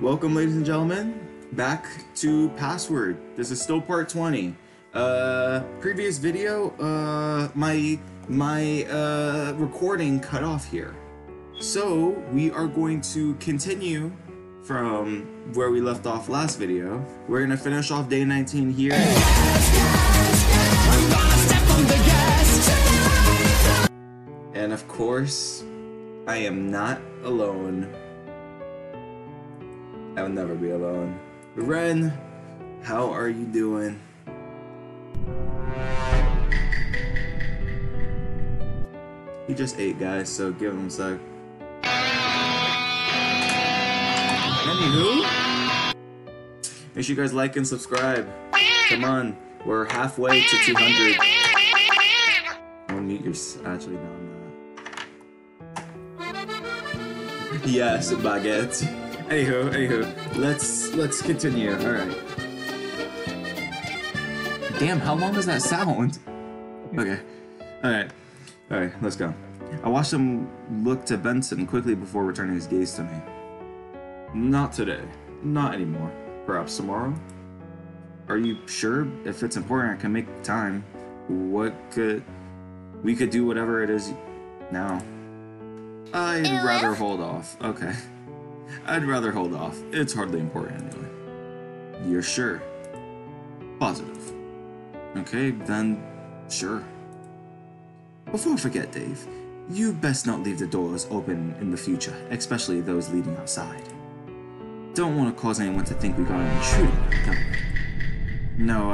Welcome, ladies and gentlemen, back to Password. This is still part 20. Previous video, my recording cut off here. So we are going to continue from where we left off last video. We're gonna finish off day 19 here. And of course, I am not alone. I will never be alone. Ren, how are you doing? He just ate, guys, so give him a sec. Anywho, make sure you guys like and subscribe. Come on, we're halfway to 200. I'll mute your. Actually, no, I'm not. Yes, baguette. Anywho, let's continue. All right. Damn, how long does that sound? Okay. All right, let's go. I watched him look to Benson quickly before returning his gaze to me. Not today. Not anymore. Perhaps tomorrow? Are you sure? If it's important, I can make time. We could do whatever it is now. I'd rather hold off. Okay. I'd rather hold off. It's hardly important anyway. You're sure? Positive. Okay, then sure. Before I forget, Dave, you best not leave the doors open in the future, especially those leading outside. Don't want to cause anyone to think we got an intruder, don't we? No,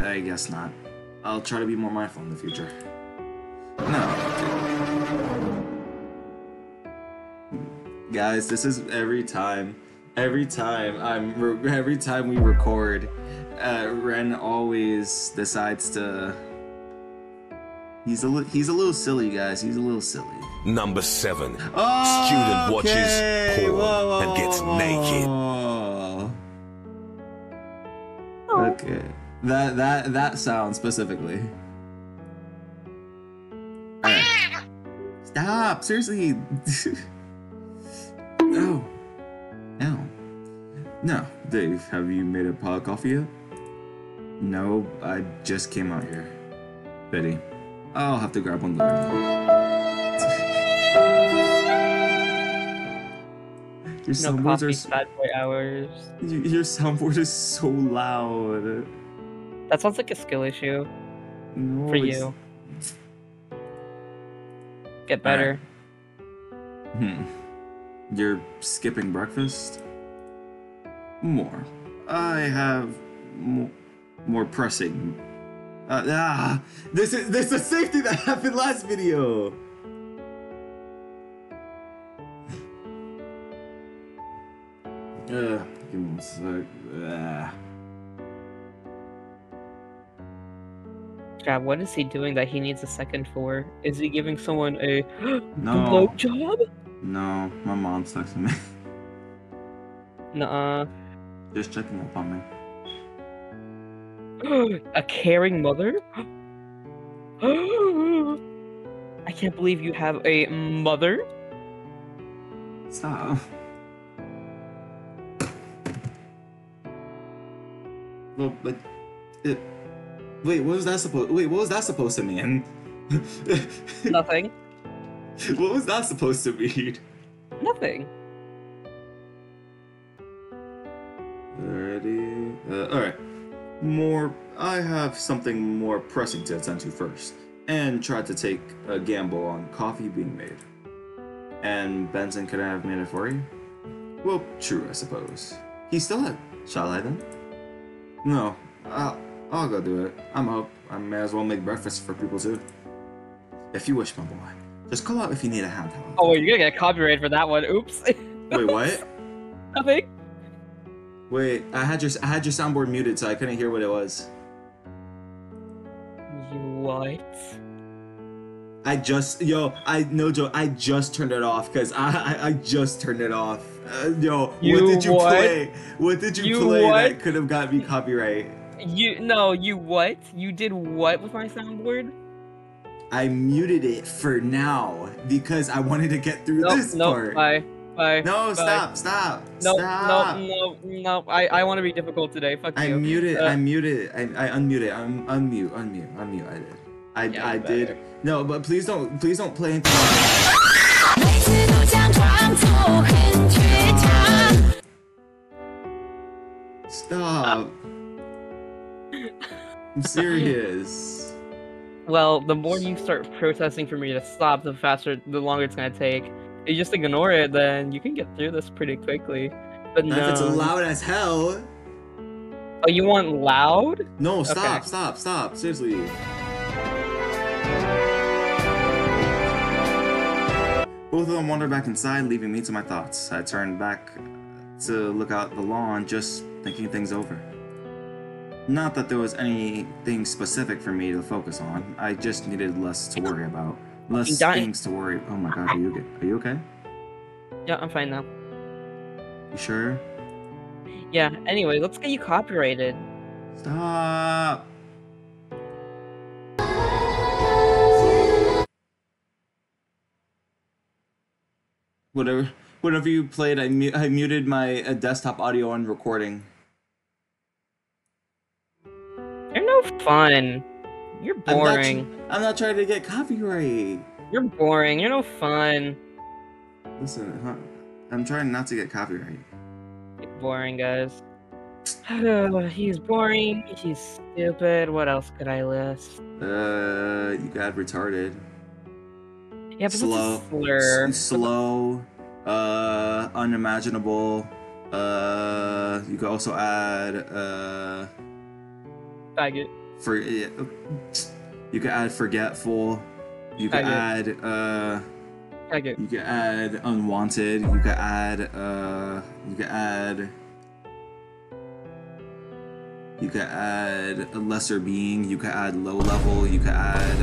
I guess not. I'll try to be more mindful in the future. No. Guys, this is every time we record, Ren always decides to. He's a little silly, guys. He's a little silly. Number 7. Oh, Student watches porn whoa, and gets naked. Okay, that sound specifically. All right. Stop! Seriously. No. Ow. No, Dave, have you made a pot of coffee yet? No, I just came out here. Betty, I'll have to grab one later. Your soundboards are bad boy hours. Your soundboard is so loud. That sounds like a skill issue No, for you. Get better. Right. You're skipping breakfast? More. I have more pressing. This is the safety that happened last video. Give me a sec. God, what is he doing that he needs a second for? Is he giving someone a No. blowjob? No, my mom's texting me. Nuh-uh. Just checking up on me. A caring mother? I can't believe you have a mother. Stop. Well, but wait, what was that supposed to mean? Nothing. What was that supposed to mean? Nothing. Alrighty. Alright. I have something more pressing to attend to first, and tried to take a gamble on coffee being made. And Benson could I have made it for you? Well, true, I suppose. He's still at. Shall I then? No, I'll go do it. I'm up. I may as well make breakfast for people too. If you wish, my boy. Just call out if you need a hand help. Oh, wait, you're gonna get copyrighted for that one. Oops. Wait, what? Nothing. Wait, I had your soundboard muted, so I couldn't hear what it was. You what? No joke, I just turned it off because I just turned it off. What did you what? play? What did you play what? that could have got me copyright? You what? You did what with my soundboard? I muted it for now because I wanted to get through this part. Bye. Bye. No, Bye. stop. No, Stop. no. I want to be difficult today. Fuck I you. muted. I muted. I unmuted. Unmute. I did. Yeah, you I did. better. No, but please don't play anything. Stop. I'm serious. Well, the more you start protesting for me to stop, the longer it's gonna take. If you just ignore it, then you can get through this pretty quickly. But Not if it's no. loud as hell. Oh, you want loud? No, stop, Okay. stop. Seriously. Both of them wandered back inside, leaving me to my thoughts. I turned back to look out the lawn, just thinking things over. Not that there was anything specific for me to focus on. I just needed less to worry about. Less things to worry. Oh my god, are you okay? Yeah, I'm fine now. You sure? Yeah, anyway, let's get you copyrighted. Stop. Whatever you played, I muted my desktop audio on recording. You're no fun. You're boring. I'm not trying to get copyright. You're boring. You're no fun. Listen, I'm trying not to get copyright. You're boring, guys. He's boring. He's stupid. What else could I list? You got retarded. Yeah, but Slow. that's a slur. Slow. Unimaginable. You could also add Faggot. You could add forgetful. You could add Faggot. You could add unwanted. You could add a lesser being. You could add low level. You could add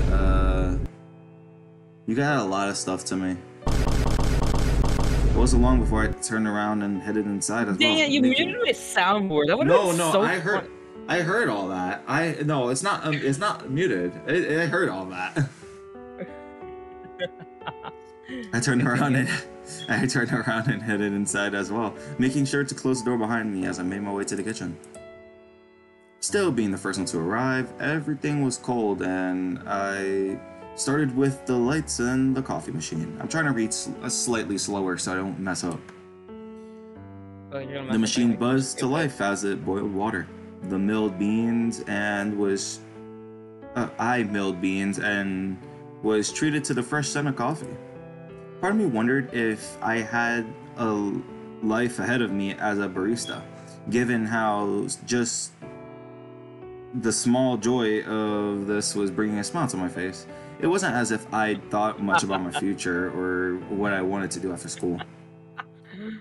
a lot of stuff to me. It wasn't long before I turned around and headed inside as well. Dang it, you muted my soundboard. That would have been so fun. I heard all that. It's not muted. I heard all that. I turned around and headed inside as well, making sure to close the door behind me as I made my way to the kitchen. Still being the first one to arrive, everything was cold, and I started with the lights and the coffee machine. I'm trying to read slightly slower so I don't mess up. The machine buzzed to life as it boiled water. I milled beans and was treated to the fresh scent of coffee. Part of me wondered if I had a life ahead of me as a barista, given how just the small joy of this was bringing a smile to my face. It wasn't as if I thought much about my future or what I wanted to do after school.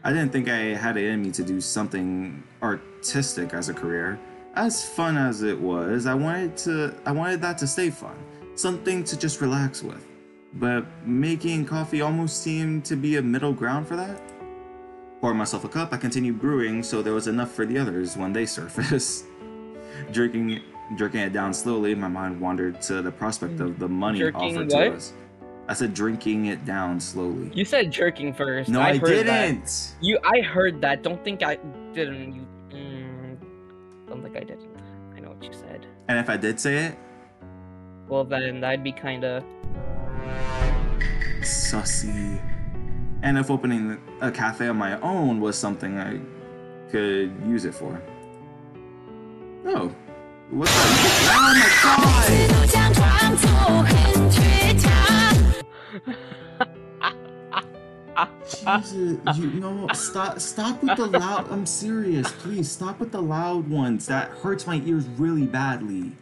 I didn't think I had it in me to do something artistic as a career. As fun as it was, I wanted that to stay fun, something to just relax with. But making coffee almost seemed to be a middle ground for that. Poured myself a cup, I continued brewing, so there was enough for the others when they surfaced. Drinking it down slowly, my mind wandered to the prospect of the money offered to us. I said drinking it down slowly. You said jerking first. No, I didn't. I heard that. Don't think I didn't. Don't think I didn't. I know what you said. And if I did say it? Well, then that'd be kinda sussy. And if opening a cafe on my own was something I could use it for. Oh. What's that? Oh my god! Jesus, stop with the loud. I'm serious, please stop with the loud ones. That hurts my ears really badly.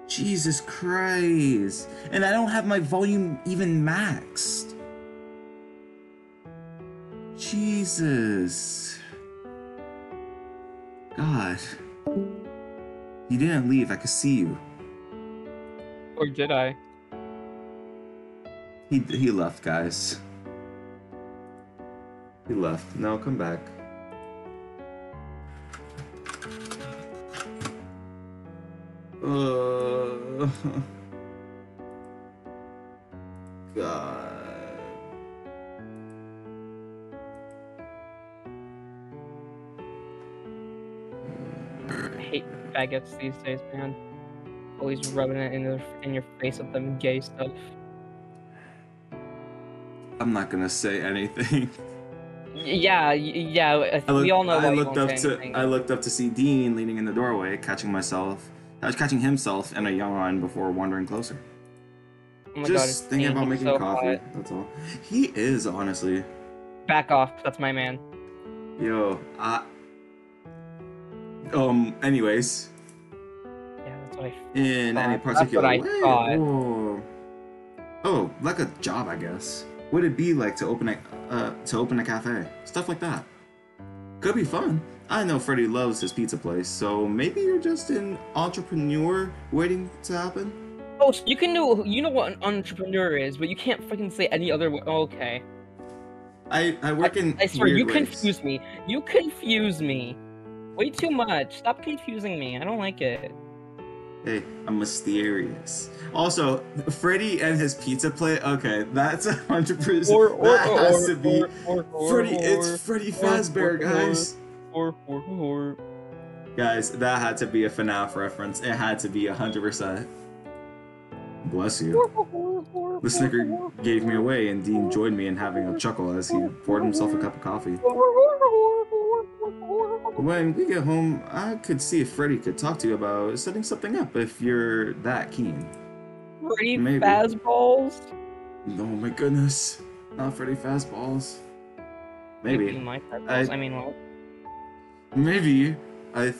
Jesus Christ. And I don't have my volume even maxed. Jesus. God. You didn't leave, I could see you. Or did I? He left, guys. He left. No, come back. God. hate faggots these days, man. Always rubbing it in your face with them gay stuff. I'm not gonna say anything. Yeah, we all know why you won't say anything. I looked up to see Dean leaning in the doorway, catching himself in a yawn before wandering closer. Oh my Just god, thinking Dean, about he's making so coffee. hot. That's all. He is, honestly. Back off, that's my man. Yo, anyways. Yeah, that's what I In any thought. particular That's what I way? thought. Or... Oh, like a job, I guess. What would it be like to open a cafe? Stuff like that. Could be fun. I know Freddy loves his pizza place, so maybe you're just an entrepreneur waiting to happen? Oh, so you know what an entrepreneur is, but you can't fucking say any other way. Okay. I work in I swear, weird you ways. confuse me. You confuse me. Way too much. Stop confusing me. I don't like it. Hey, I'm mysterious. Also, Freddy and his pizza plate. Okay, that's 100%. That has to be Freddy. It's Freddy Fazbear, guys. Guys, that had to be a FNAF reference. It had to be 100%. Bless you. The snicker gave me away, and Dean joined me in having a chuckle as he poured himself a cup of coffee. When we get home, I could see if Freddy could talk to you about setting something up if you're that keen. Freddy Maybe. Fazballs? Oh my goodness. Not Freddy Fazballs. Maybe. My Fazballs? I mean, what? Maybe. I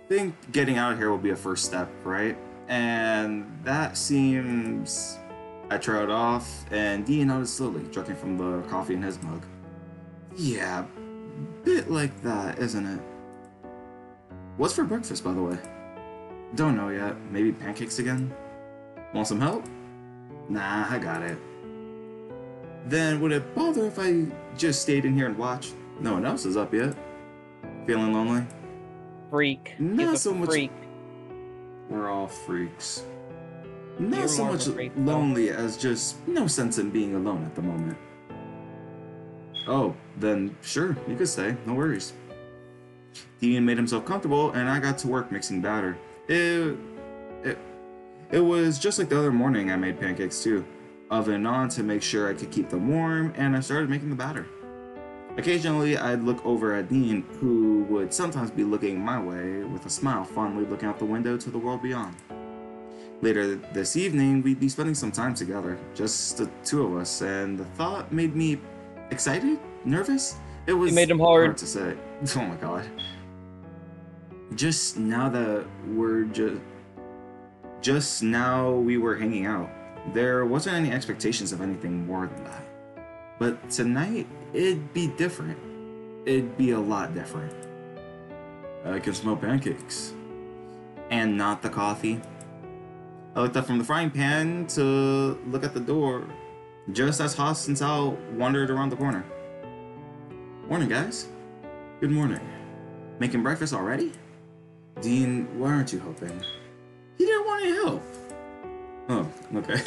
think getting out of here will be a first step, right? And that seems... I trailed off, and Dean nodded slowly, drinking from the coffee in his mug. Yeah, bit like that, isn't it? What's for breakfast, by the way? Don't know yet. Maybe pancakes again? Want some help? Nah, I got it. Then would it bother if I just stayed in here and watched? No one else is up yet. Feeling lonely? Freak. Not He's so a much. freak. We're all freaks. Not You're so more of much a freak, though. lonely as just no sense in being alone at the moment. Oh, then sure, you could stay, no worries. Dean made himself comfortable, and I got to work mixing batter. It was just like the other morning I made pancakes too. Oven on to make sure I could keep them warm, and I started making the batter. Occasionally, I'd look over at Dean, who would sometimes be looking my way with a smile fondly looking out the window to the world beyond. Later this evening, we'd be spending some time together, just the two of us, and the thought made me excited, nervous. It was made him hard to say. Oh my god. Just now that we're just now we were hanging out, there wasn't any expectations of anything more than that. But tonight, it'd be different. It'd be a lot different. I can smell pancakes. And not the coffee. I looked up from the frying pan to look at the door, just as Haas and Sal wandered around the corner. Morning, guys. Good morning. Making breakfast already? Dean, why aren't you helping? He didn't want any help. Oh, okay.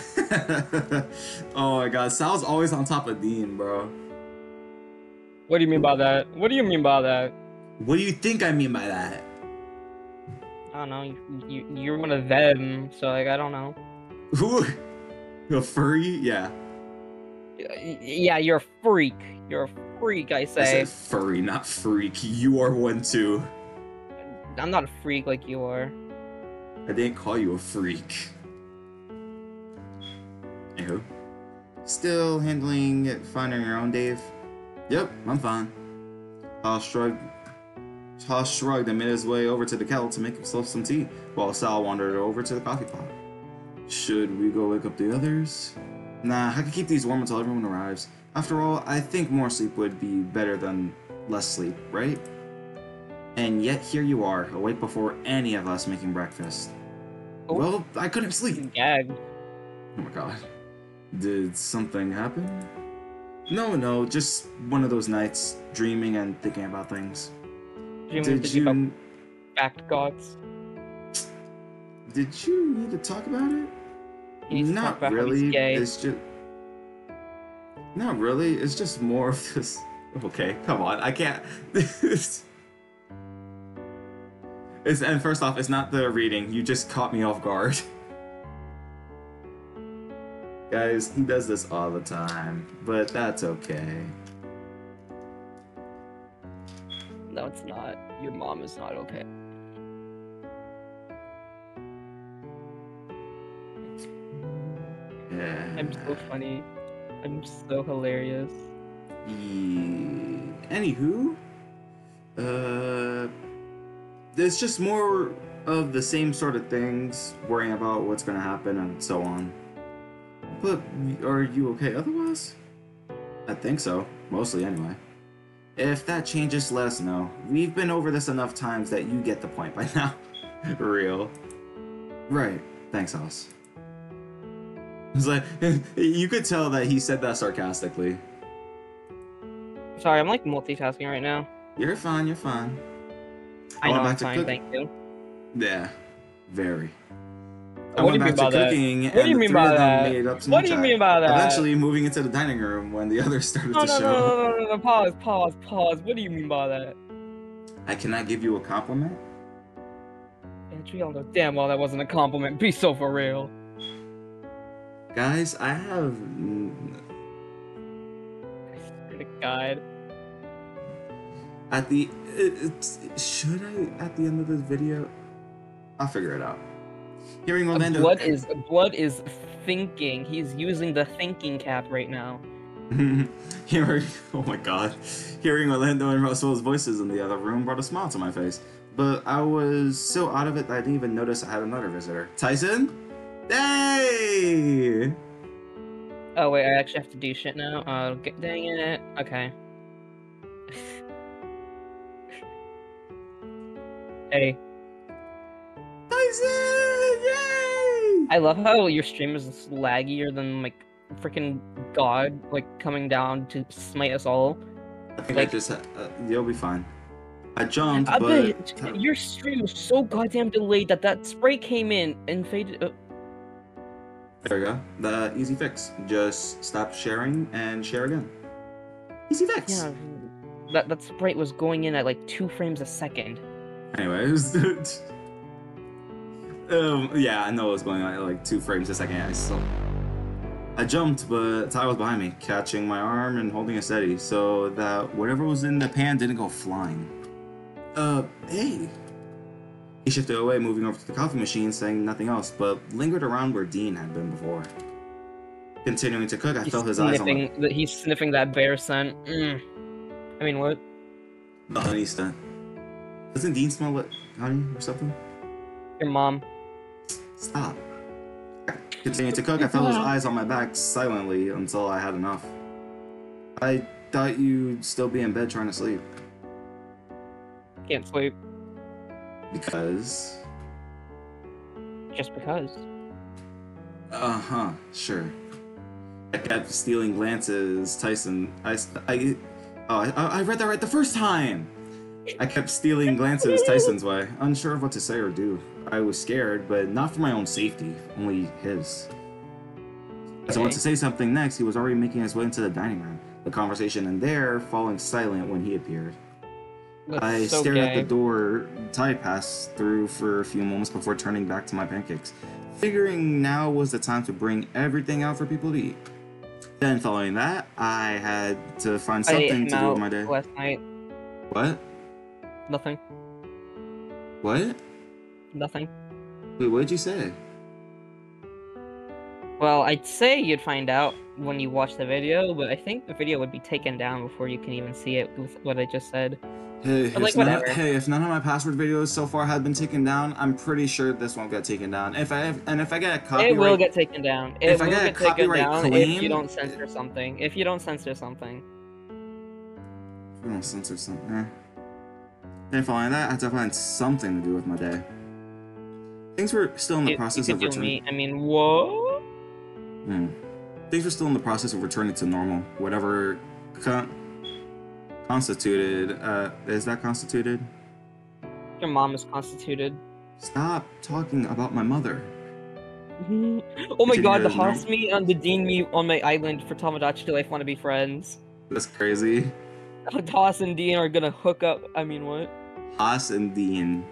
Oh my god, Sal's always on top of Dean, bro. What do you mean by that? What do you mean by that? What do you think I mean by that? I don't know. You're one of them, so like I don't know. Who? A furry? Yeah. Yeah, you're a freak. You're a freak, I say. I said furry, not freak. You are one too. I'm not a freak like you are. I didn't call you a freak. Anywho. Still handling it fine on your own, Dave? Yep, I'm fine. Haas shrugged and made his way over to the kettle to make himself some tea, while Sal wandered over to the coffee pot. Should we go wake up the others? Nah, I could keep these warm until everyone arrives. After all, I think more sleep would be better than less sleep, right? And yet here you are, awake before any of us making breakfast. Oh. Well, I couldn't sleep. Gagged. Oh my god. Did something happen? No, just one of those nights, dreaming and thinking about things. Did you... Fact gods. Did you need to talk about it? He needs to talk Not about how he's really. gay. It's just... Not really. It's just more of this... Okay, come on. I can't... And first off, it's not the reading. You just caught me off guard. Guys, he does this all the time, but that's okay. No, it's not. Your mom is not okay. Yeah. I'm so funny. I'm so hilarious. Anywho, there's just more of the same sort of things, worrying about what's gonna happen and so on. But are you okay otherwise? I think so, mostly anyway. If that changes, let us know. We've been over this enough times that you get the point by now. Real. Right. Thanks, House. It's like, you could tell that he said that sarcastically. Sorry, I'm like multitasking right now. You're fine, you're fine. I know went I'm back to fine, cook- thank you. Yeah. Very. I What do went you mean back by to that? cooking, What do and you the mean three by of them that? made up some What do you chat. mean by that? Eventually moving into the dining room when the others started No, to no, show. no, pause. What do you mean by that? I cannot give you a compliment. Bitch, we all know damn well that wasn't a compliment. Be so for real. Guys, I have... I swear to God. At the... should I, at the end of this video? I'll figure it out. Hearing Orlando... Blood is thinking. He's using the thinking cap right now. Oh my god. Hearing Orlando and Russell's voices in the other room brought a smile to my face. But I was so out of it that I didn't even notice I had another visitor. Tyson? Hey! Oh wait, I actually have to do shit now. Dang it. Okay. Hey. Tyson! Yay! I love how your stream is laggier than like freaking God, like coming down to smite us all. I think like- I just... you'll be fine. I jumped, I but... bet your stream was so goddamn delayed that spray came in and faded. There we go. The easy fix. Just stop sharing and share again. Easy fix. Yeah, that sprite was going in at like 2 frames a second. Anyways, yeah, I know what was going on at like 2 frames a second. I jumped, but Ty was behind me, catching my arm and holding it steady so that whatever was in the pan didn't go flying. Hey. He shifted away, moving over to the coffee machine, saying nothing else, but lingered around where Dean had been before. Continuing to cook, I felt his eyes on my... He's sniffing that bear scent. I mean, what? The honey scent. Doesn't Dean smell like honey or something? Your mom. Stop. Continuing to cook, I felt his eyes on my back silently until I had enough. I thought you'd still be in bed trying to sleep. Can't sleep. Because... Just because. Uh-huh, sure. I kept stealing glances, Tyson. I read that right the first time! I kept stealing glances Tyson's way, unsure of what to say or do. I was scared, but not for my own safety, only his. As I went to say something next, he was already making his way into the dining room, the conversation in there falling silent when he appeared. I stared at the door Ty passed through for a few moments before turning back to my pancakes, figuring now was the time to bring everything out for people to eat. Then following that, I had to find something to do with my day. Last night. What? Nothing. What? Nothing. Wait, what did you say? Well, I'd say you'd find out when you watch the video, but I think the video would be taken down before you can even see it with what I just said. Hey, like, whatever. If none of my password videos so far have been taken down, I'm pretty sure this won't get taken down. If I get a copyright, it will get taken down. It if I will get a get taken copyright down claim, if you don't censor something. If you don't censor something. If you don't censor something. Then following that, I had to find something to do with my day. Things were still in the process of returning. I mean, what? Things were still in the process of returning to normal. Whatever constituted. Is that constituted? Your mom is constituted. Stop talking about my mother. Oh my god, the Haas me and the Dean me on my island for Tomodachi Life want to be friends. That's crazy. Haas and Dean are gonna hook up. I mean, what? Haas and Dean.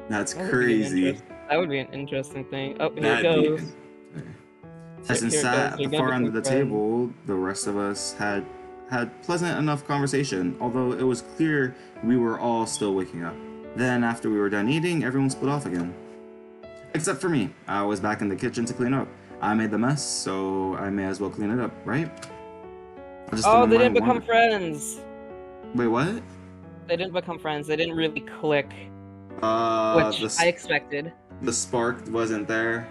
That's That would be an crazy. That would be an interesting thing. Oh, here it That'd be. goes. Tyson Here it sat goes. at You're the gonna far end of become the friends. table. The rest of us had pleasant enough conversation, although it was clear we were all still waking up. Then, after we were done eating, everyone split off again. Except for me. I was back in the kitchen to clean up. I made the mess, so I may as well clean it up, right? Oh, they didn't become friends. Wait, what? They didn't become friends. They didn't really click, which I expected. The spark wasn't there.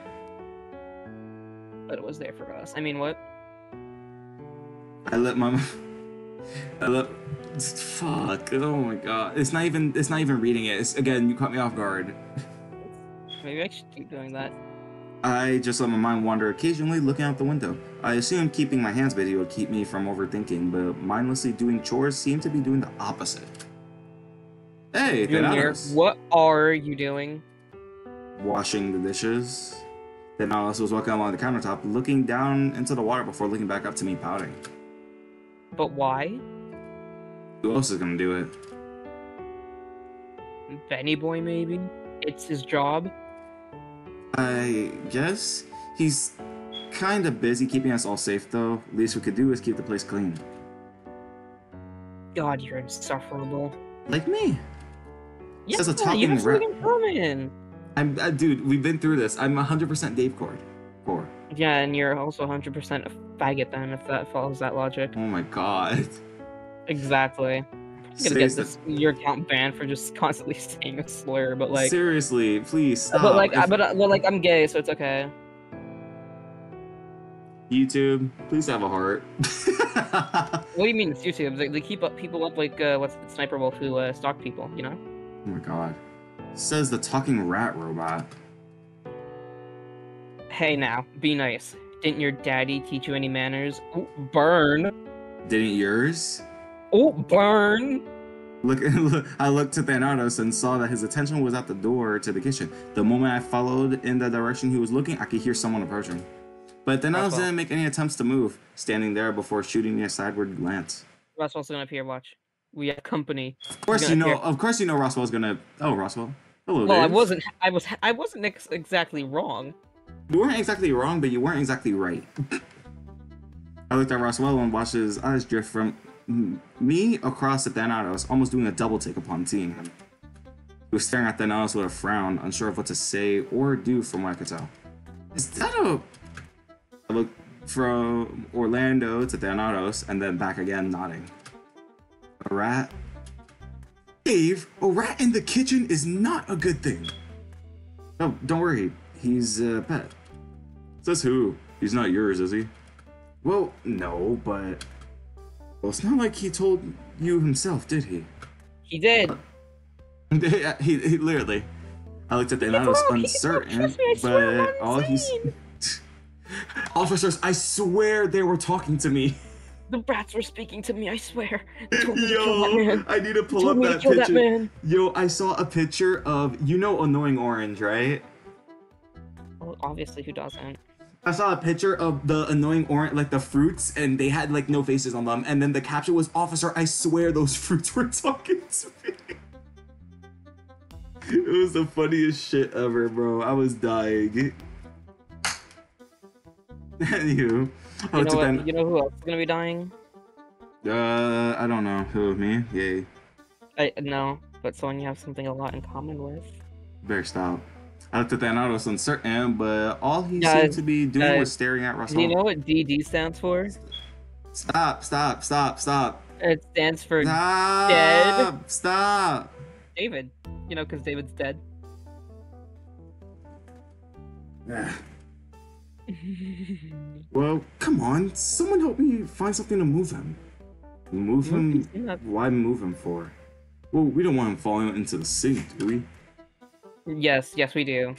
But it was there for us. I mean, what? Fuck. Oh my god. It's not even reading it. It's, again, you caught me off guard. Maybe I should keep doing that. I just let my mind wander occasionally, looking out the window. I assumed keeping my hands busy would keep me from overthinking, but mindlessly doing chores seemed to be doing the opposite. Hey, Junior, Thanatos. what are you doing? Washing the dishes. Thanatos was walking along the countertop, looking down into the water before looking back up to me, pouting. But why? Who else is gonna do it? Benny Boy, maybe? It's his job? I guess he's kind of busy keeping us all safe, though. Least we could do is keep the place clean. God, you're insufferable. Like me. Yeah, Says a you talking have something in common. Dude, we've been through this. I'm 100% Dave Core. Yeah, and you're also 100% a faggot then, if that follows that logic. Oh my god. Exactly. I'm gonna get your account banned for just constantly saying a slur, but like... Seriously, please stop. But like, I'm gay, so it's okay. YouTube, please have a heart. What do you mean it's YouTube? They keep up people up like, what's the Sniper Wolf who stalk people, you know? Oh my god. Says the talking rat robot. Hey now, be nice. Didn't your daddy teach you any manners? Oh, burn. Didn't yours? Oh, burn. Look, I looked to Thanatos and saw that his attention was at the door to the kitchen. The moment I followed in the direction he was looking, I could hear someone approaching. But Thanatos didn't make any attempts to move, standing there before shooting me a sideward glance. Roswell's gonna appear, watch. We have company. Of course you know Roswell's gonna... Oh, Roswell. Hello, well, Dave. I wasn't exactly wrong. You weren't exactly wrong, but you weren't exactly right. I looked at Roswell and watched his eyes drift from me across to Thanatos, almost doing a double take upon seeing him. He was staring at Thanatos with a frown, unsure of what to say or do from what I could tell. Is that a... I looked from Orlando to Thanatos and then back again, nodding. A rat? Dave, a rat in the kitchen is not a good thing. Oh, don't worry. He's a pet. Says who? He's not yours, is he? Well, no, but... Well, it's not like he told you himself, did he? He did. he literally... I looked at Thanatos uncertain, but all he's... Officers, I swear they were talking to me. The rats were speaking to me, I swear. Yo, I need to pull up that picture. Yo, I saw a picture of... You know Annoying Orange, right? Well, obviously, who doesn't? I saw a picture of the Annoying Orange, like the fruits, and they had like no faces on them. And then the caption was, "Officer, I swear those fruits were talking to me." It was the funniest shit ever, bro. I was dying. Anywho, you know who else is gonna be dying? I don't know. Who? Me? Yay. No, but someone you have something a lot in common with. Better stop. I looked at Thanatos uncertain, but all he seemed to be doing was staring at Russell. Do you know what DD stands for? Stop. It stands for dead. Stop. David. You know, because David's dead. Well, come on. Someone help me find something to move him. Move him? Why move him for? Well, we don't want him falling into the sink, do we? Yes, we do.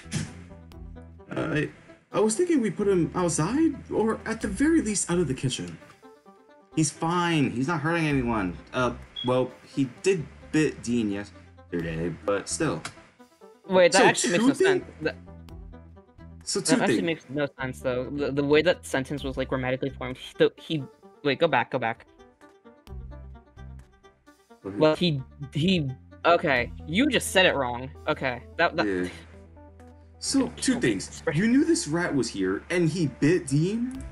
I was thinking we put him outside, or at the very least out of the kitchen. He's fine. He's not hurting anyone. Well, he did bit Dean yesterday, but still. Wait, that actually makes no sense. That actually makes no sense, though. The way that sentence was like grammatically formed. Wait, go back. Well, he Okay, you just said it wrong. Okay, that Yeah. So, two things. You knew this rat was here, and he bit Dean?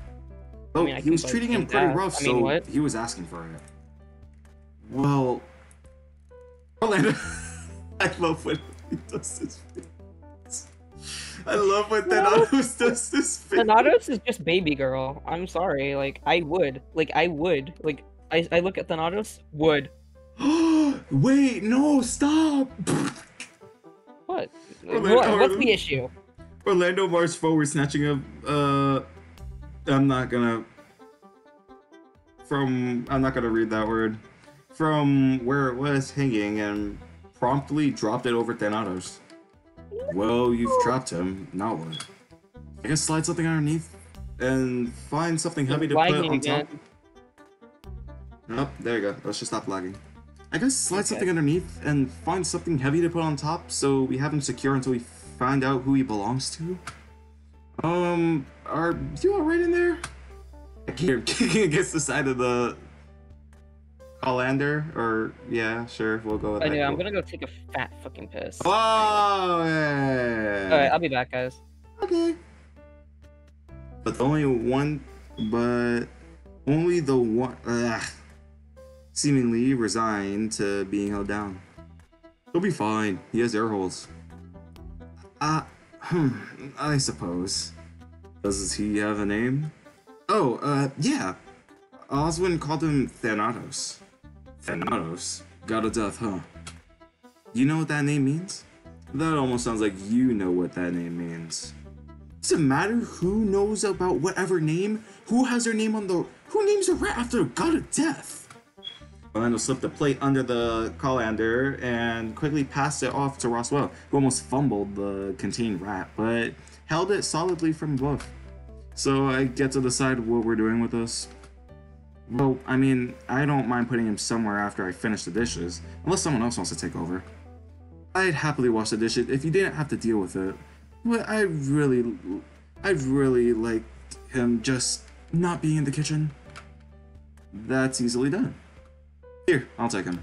Oh, mean, I he was can treating bite him Dean's pretty ass. rough, I mean, so what? he was asking for it. Well... Orlando... I love when he does this face. I love when Thanatos does this face. Thanatos is just baby girl. I'm sorry. Like, I would. Like, I look at Thanatos, would. Wait, no, stop! What? Orlando- What's the issue? Orlando marched forward, snatching up, I'm not gonna read that word. From where it was hanging and promptly dropped it over Thanatos. Well, you've trapped him. Now what? I guess slide something underneath and find something heavy to put Lagging on top. again. Nope, there you go. Let's just stop lagging. I guess slide something underneath and find something heavy to put on top so we have him secure until we find out who he belongs to. Are you alright in there? I hear him kicking against the side of the colander, or yeah, sure, we'll go with that. Anyway, I'm gonna go take a fat fucking piss. Oh, yeah. Alright, I'll be back, guys. Okay. But only the one seemingly resigned to being held down. He'll be fine. He has air holes. I suppose. Does he have a name? Oh, yeah. Oswin called him Thanatos. Thanatos? God of Death, huh? You know what that name means? That almost sounds like you know what that name means. Does it matter who knows about whatever name? Who has their name on the... Who names a rat after a God of Death? Orlando slipped a plate under the colander and quickly passed it off to Roswell, who almost fumbled the contained rat, but held it solidly from above. So I get to decide what we're doing with this. Well, I mean, I don't mind putting him somewhere after I finish the dishes, unless someone else wants to take over. I'd happily wash the dishes if you didn't have to deal with it. But I'd really like him just not being in the kitchen. That's easily done. Here, I'll take him.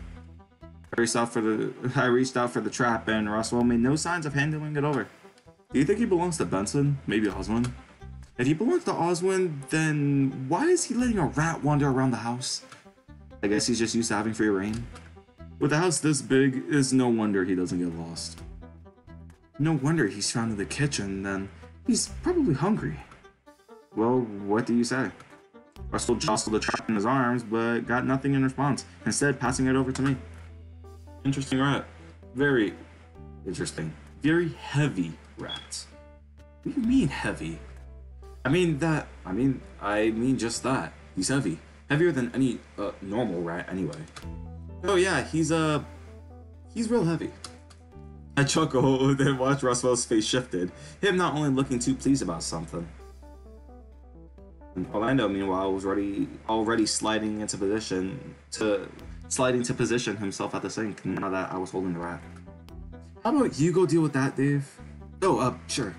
I reached out for the trap, and Roswell made no signs of handing it over. Do you think he belongs to Benson? Maybe Oswin? If he belongs to Oswin, then why is he letting a rat wander around the house? I guess he's just used to having free reign. With a house this big, it's no wonder he doesn't get lost. No wonder he's found in the kitchen, then. He's probably hungry. Well, what do you say? Russell jostled the trap in his arms, but got nothing in response, instead passing it over to me. Interesting rat. Very interesting. Very heavy rat. What do you mean heavy? I mean just that. He's heavy. Heavier than any normal rat anyway. Oh yeah, he's real heavy. I chuckled and watched Roswell's face shifted, him not only looking too pleased about something. And Orlando, meanwhile, was already sliding to position himself at the sink now that I was holding the rat. How about you go deal with that, Dave? Oh, sure.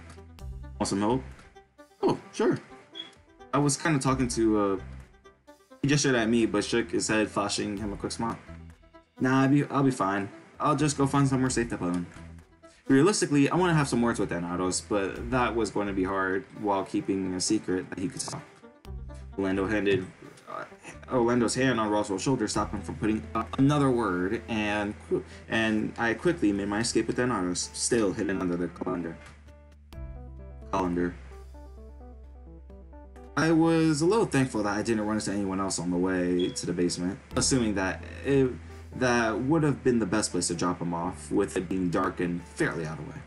Want some help? Oh, sure. I was kind of talking to, he gestured at me, but shook his head, flashing him a quick smile. Nah, I'll be fine. I'll just go find somewhere safe to put him. Realistically, I want to have some words with Thanatos, but that was going to be hard while keeping a secret that he could tell. Orlando's hand on Roswell's shoulder stopped him from putting another word, and I quickly made my escape with Thanatos, still hidden under the colander. I was a little thankful that I didn't run into anyone else on the way to the basement, assuming that that would have been the best place to drop him off, with it being dark and fairly out of the way.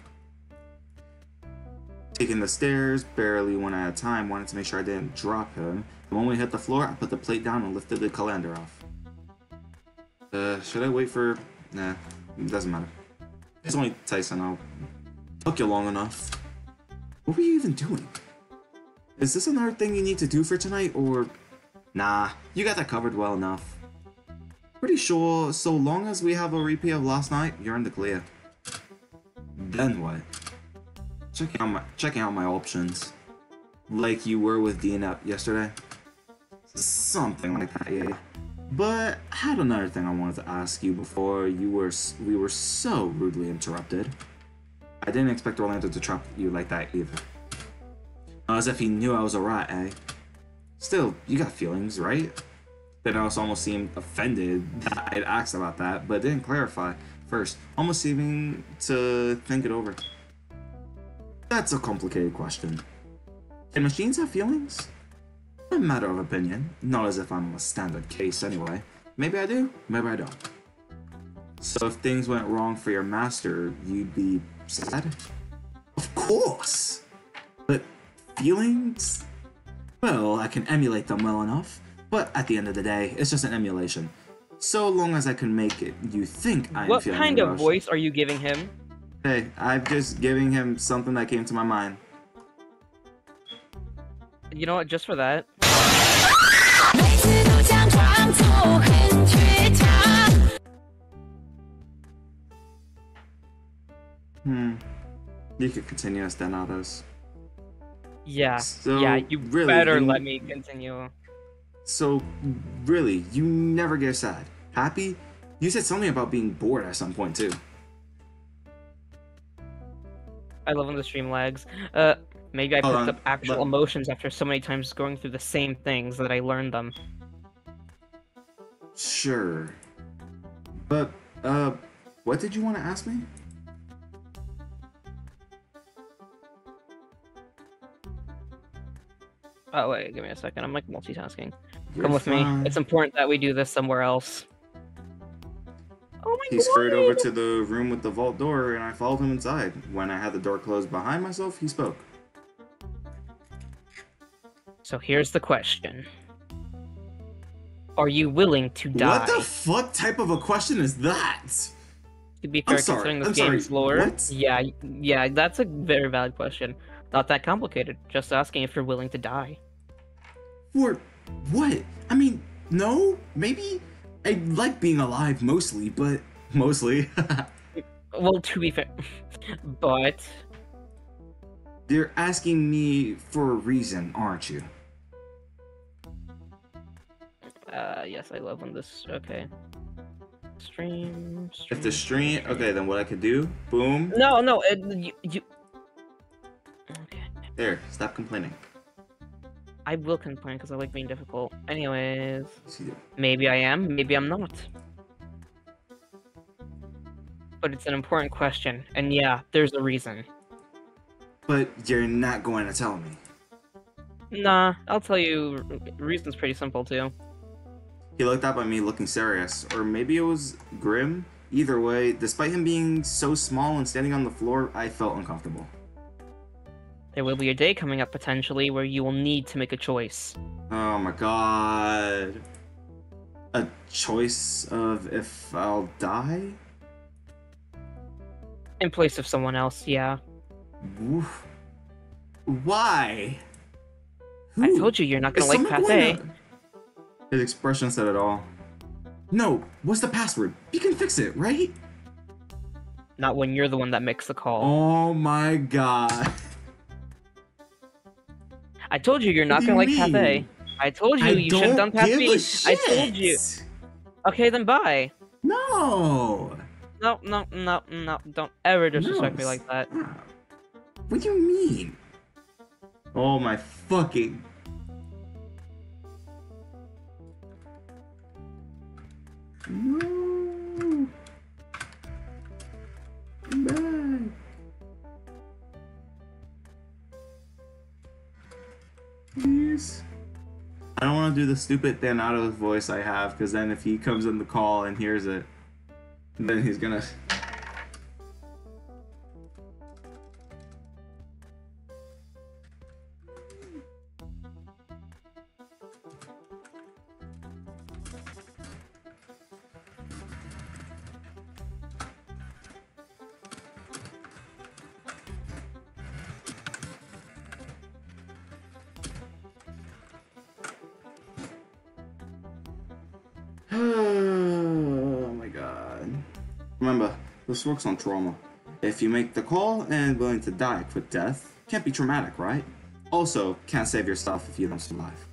Taking the stairs barely one at a time, wanted to make sure I didn't drop him. The moment we hit the floor, I put the plate down and lifted the colander off. Should I wait for... Nah, it doesn't matter. It's only Tyson, took you long enough. What were you even doing? Is this another thing you need to do for tonight, or... Nah, you got that covered well enough. Pretty sure, so long as we have a repeat of last night, you're in the clear. Then what? Checking out my options. Like you were with Dean yesterday? Something like that, yeah. But I had another thing I wanted to ask you before we were so rudely interrupted. I didn't expect Orlando to trap you like that either. As if he knew I was a rat, eh? Still, you got feelings, right? Thanos almost seemed offended that I'd asked about that, but didn't clarify first, almost seeming to think it over. That's a complicated question. Can machines have feelings? A matter of opinion, not as if I'm a standard case anyway. Maybe I do, maybe I don't. So if things went wrong for your master, you'd be sad? Of course! But feelings? Well, I can emulate them well enough, but at the end of the day, it's just an emulation. So long as I can make it you think I'm What feeling kind of emotion. voice are you giving him? Hey, I'm just giving him something that came to my mind. You know what? Just for that. You could continue as Denados. Yeah. So, yeah, you really, better let me continue. So, really, you never get sad. Happy? You said something about being bored at some point, too. I love when the stream lags. Maybe I Hold picked on, up actual let- emotions after so many times going through the same things that I learned them. Sure. But, what did you want to ask me? Oh wait, give me a second. I'm like multitasking. You're Come with fine. me. It's important that we do this somewhere else. Oh my He god! scurried over to the room with the vault door, and I followed him inside. When I had the door closed behind myself, he spoke. So here's the question. Are you willing to die? What the fuck type of a question is that? To be fair, I'm sorry, considering this I'm sorry, game's lore, what? yeah, that's a very valid question. Not that complicated. Just asking if you're willing to die. For what? I mean, no, maybe. I like being alive mostly, but mostly. Well, to be fair, but You're asking me for a reason, aren't you? yes, I love when this. Okay. Stream. If the stream, okay, then what I could do? Boom. No, you. Okay. There. Stop complaining. I will complain because I like being difficult. Anyways, See, maybe I am, maybe I'm not. But it's an important question, and yeah, there's a reason. but you're not going to tell me. Nah, I'll tell you. Reason's pretty simple too. He looked up at me looking serious, or maybe it was grim. Either way, despite him being so small and standing on the floor, I felt uncomfortable. There will be a day coming up potentially where you will need to make a choice. Oh my god. A choice of if I'll die? In place of someone else, yeah. Woof. Why? I told you you're not gonna Is like someone Pathé. going to- His expression said it all. No, what's the password? You can fix it, right? Not when you're the one that makes the call. Oh my god. I told you you're What not do gonna like you Pathé. mean? I told you you should have done don't give a Pathé. I told you. shit. Okay, then bye. No. No, don't ever disrespect me No, like that. stop. What do you mean? Oh my fucking. No. Come back. Please. I don't want to do the stupid Thanatos voice I have, because then if he comes in the call and hears it, then he's gonna. Oh my god. Remember, this works on trauma. If you make the call and willing to die a quick death, can't be traumatic, right? Also, can't save yourself if you don't survive.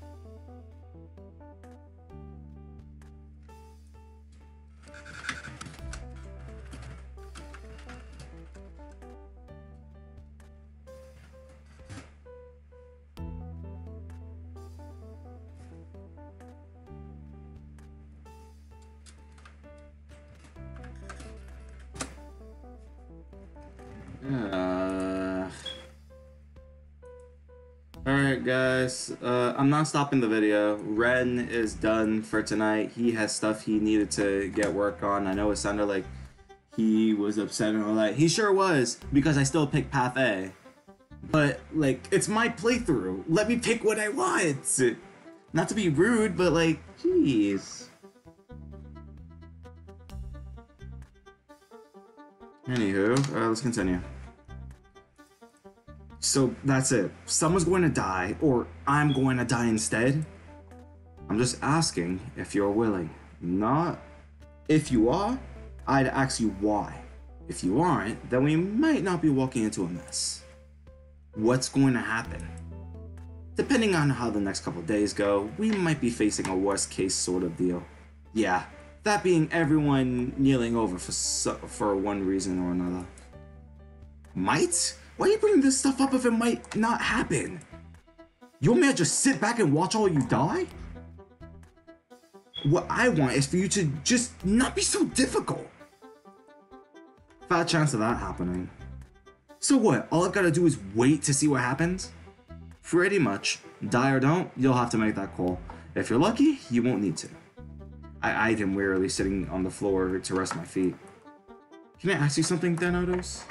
Alright guys, I'm not stopping the video. Ren is done for tonight. He has stuff he needed to get work on. I know it sounded like he was upset and all that. He sure was, because I still picked Path A. But, like, it's my playthrough. Let me pick what I want! Not to be rude, but like, jeez. Anywho, let's continue. So that's it. Someone's going to die, or I'm going to die instead. I'm just asking if you're willing. Not if you are, I'd ask you why. If you aren't, then we might not be walking into a mess. What's going to happen? Depending on how the next couple days go, we might be facing a worst case sort of deal. Yeah, that being everyone kneeling over for one reason or another. Might? Why are you bringing this stuff up if it might not happen? You want me to just sit back and watch all you die? What I want is for you to just not be so difficult. Fat chance of that happening. So what, all I've gotta do is wait to see what happens? Pretty much. Die or don't, you'll have to make that call. If you're lucky, you won't need to. I eyed him wearily, sitting on the floor to rest my feet. Can I ask you something, Thanatos?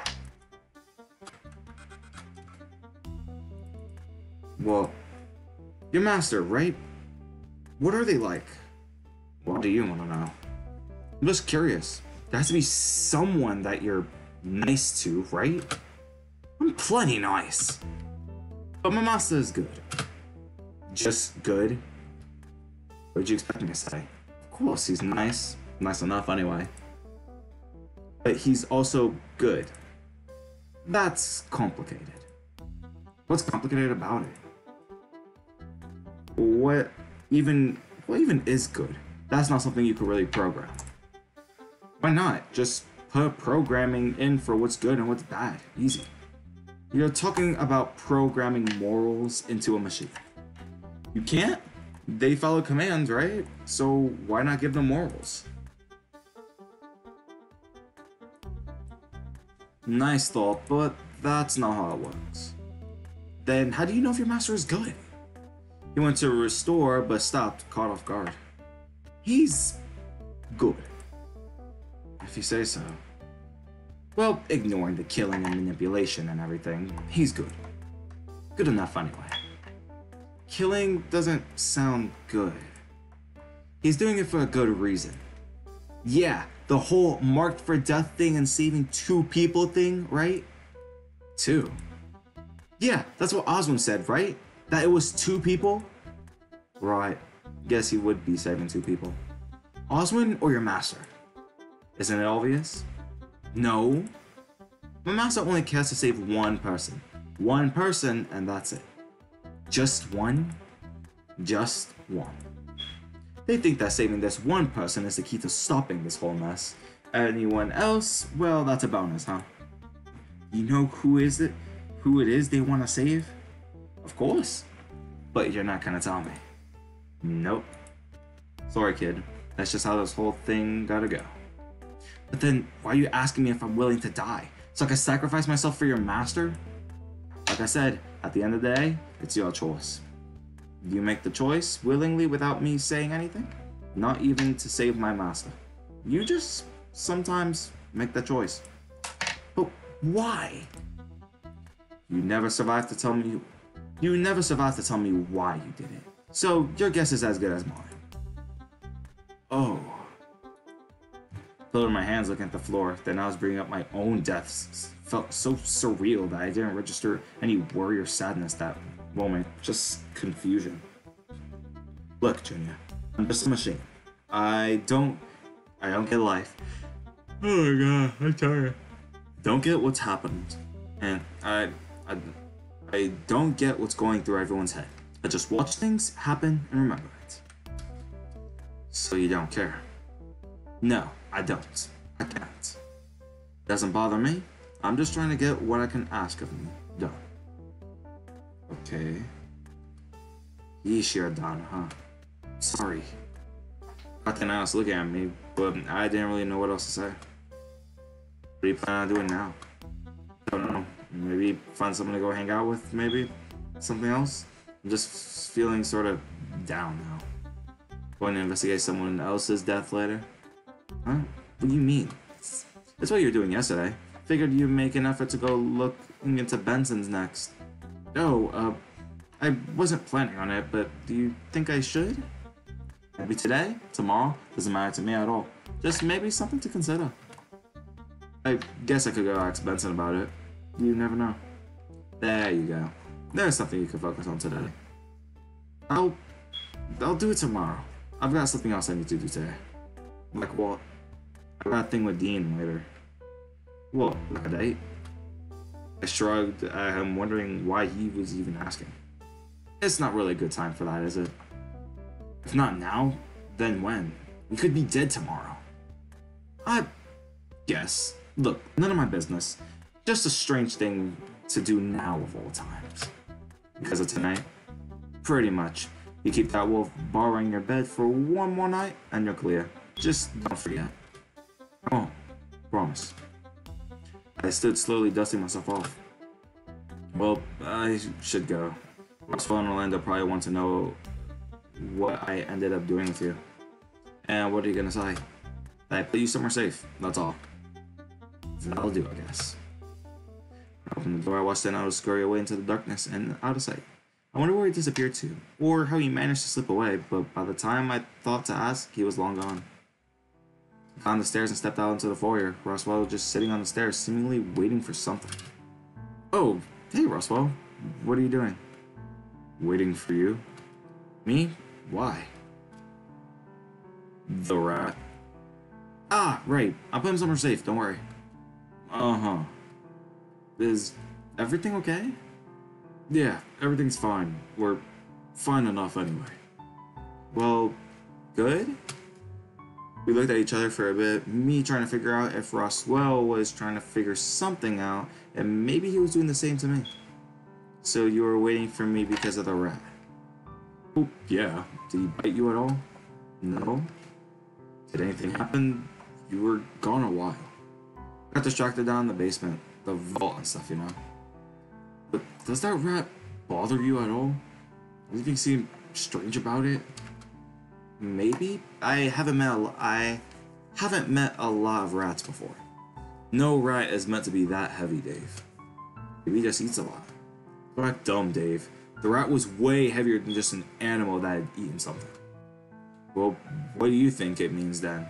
Well, your master, right? What are they like? What do you want to know? I'm just curious. There has to be someone that you're nice to, right? I'm plenty nice. But my master is good. Just good? What did you expect me to say? Of course, he's nice. Nice enough, anyway. But he's also good. That's complicated. What's complicated about it? What even is good? That's not something you could really program. Why not? Just put programming in for what's good and what's bad. Easy. You're talking about programming morals into a machine. You can't? They follow commands, right? So why not give them morals? Nice thought, but that's not how it works. Then how do you know if your master is good? He went to restore, but stopped, caught off guard. He's good. If you say so. Well, ignoring the killing and manipulation and everything, he's good. Good enough anyway. Killing doesn't sound good. He's doing it for a good reason. Yeah, the whole marked for death thing and saving 2 people thing, right? 2. Yeah, that's what Oswin said, right? That it was 2 people? Right. Guess he would be saving 2 people. Oswin or your master? Isn't it obvious? No. My master only cares to save 1 person. 1 person, and that's it. Just 1? Just 1. They think that saving this 1 person is the key to stopping this whole mess. Anyone else? Well, that's a bonus, huh? You know who it is they want to save? Of course. But you're not gonna tell me. Nope. Sorry, kid. That's just how this whole thing gotta go. But then, why are you asking me if I'm willing to die? So I can sacrifice myself for your master? Like I said, at the end of the day, it's your choice. You make the choice willingly without me saying anything? Not even to save my master. You just sometimes make the choice. But why? You never survived to tell me why you did it. So your guess is as good as mine. Oh. Pulling my hands, looking at the floor. Then I was bringing up my own deaths. Felt so surreal that I didn't register any worry or sadness that moment. Just confusion. Look, Junior. I'm just a machine. I don't get life. Oh my god, I'm tired. Don't get what's happened. And I don't get what's going through everyone's head. I just watch things happen and remember it. So you don't care? No, I don't. I can't. Doesn't bother me. I'm just trying to get what I can ask of me done. Okay. Yeesh, you're done, huh? Sorry. Nothing else looking at me, but I didn't really know what else to say. What do you plan on doing now? I don't know. Maybe find someone to go hang out with, maybe? Something else? I'm just feeling sort of down now. Going to investigate someone else's death later? Huh? What do you mean? That's what you were doing yesterday. Figured you'd make an effort to go looking into Benson's next. Oh, I wasn't planning on it, but do you think I should? Maybe today? Tomorrow? Doesn't matter to me at all. Just maybe something to consider. I guess I could go ask Benson about it. You never know. There you go. There's something you can focus on today. I'll do it tomorrow. I've got something else I need to do today. Like what? I got a thing with Dean later. What? Like a date? I shrugged at him, wondering why he was even asking. It's not really a good time for that, is it? If not now, then when? We could be dead tomorrow. I guess. Look, none of my business. Just a strange thing to do now of all times. Because of tonight? Pretty much. You keep that wolf borrowing your bed for one more night, and you're clear. Just don't forget. I won't. Promise. I stood slowly dusting myself off. Well, I should go. Roswell and Orlando probably want to know what I ended up doing with you. And what are you gonna say? I put you somewhere safe, that's all. That'll do, I guess. I opened the door, I watched Renato scurry away into the darkness and out of sight. I wonder where he disappeared to, or how he managed to slip away, but by the time I thought to ask, he was long gone. I climbed the stairs and stepped out into the foyer. Roswell was just sitting on the stairs, seemingly waiting for something. Oh, hey Roswell, what are you doing? Waiting for you? Me? Why? The rat. Ah, right. I'll put him somewhere safe, don't worry. Uh-huh. Is everything okay? Yeah, everything's fine. We're fine enough anyway. Well, good? We looked at each other for a bit, me trying to figure out if Roswell was trying to figure something out, and maybe he was doing the same to me. So you were waiting for me because of the rat? Oh, yeah. Did he bite you at all? No? Did anything happen? You were gone a while. I got distracted down in the basement, the vault and stuff, you know. But does that rat bother you at all? Anything seem strange about it? Maybe? I haven't met a lot of rats before. No rat is meant to be that heavy, Dave. Maybe he just eats a lot. You're not dumb, Dave. The rat was way heavier than just an animal that had eaten something. Well, what do you think it means then?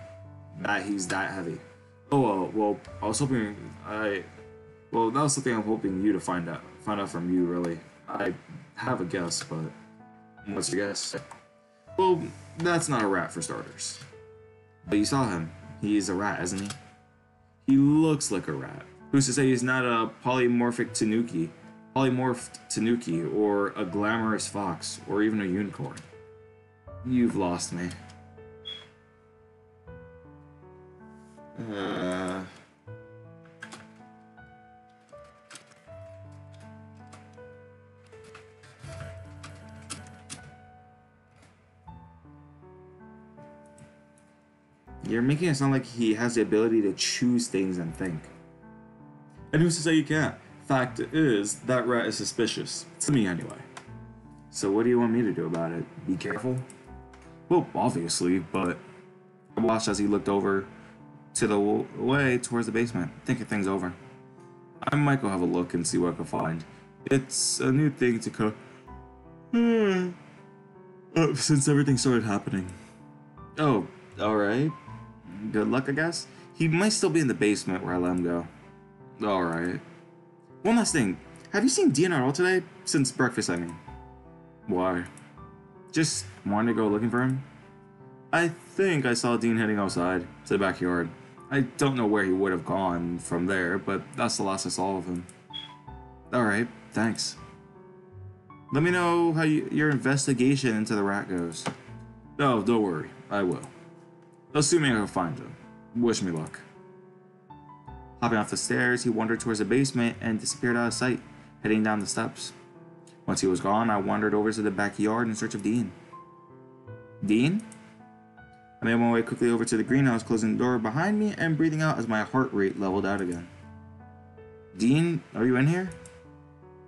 That he's that heavy? Oh, well, I was hoping well, that was something I'm hoping you to find out from you, really. I have a guess, but what's your guess? Well, that's not a rat for starters. But you saw him. He's a rat, isn't he? He looks like a rat. Who's to say he's not a polymorphed tanuki, or a glamorous fox, or even a unicorn? You've lost me. You're making it sound like he has the ability to choose things and think. And who's to say you can't? Fact is, that rat is suspicious. To me, anyway. So what do you want me to do about it? Be careful? Well, obviously, but I watched as he looked over to the way towards the basement, thinking things over. I might go have a look and see what I can find. It's a new thing to since everything started happening. Oh, alright. Good luck, I guess. He might still be in the basement where I let him go. Alright. One last thing. Have you seen Dean at all today? Since breakfast, I mean. Why? Just wanted to go looking for him? I think I saw Dean heading outside to the backyard. I don't know where he would have gone from there, but that's the last I saw of him. Alright, thanks. Let me know how your investigation into the rat goes. Oh, don't worry, I will. Assuming I can find him. Wish me luck. Hopping off the stairs, he wandered towards the basement and disappeared out of sight, heading down the steps. Once he was gone, I wandered over to the backyard in search of Dean. Dean? I made my way quickly over to the greenhouse, closing the door behind me and breathing out as my heart rate leveled out again. Dean, are you in here?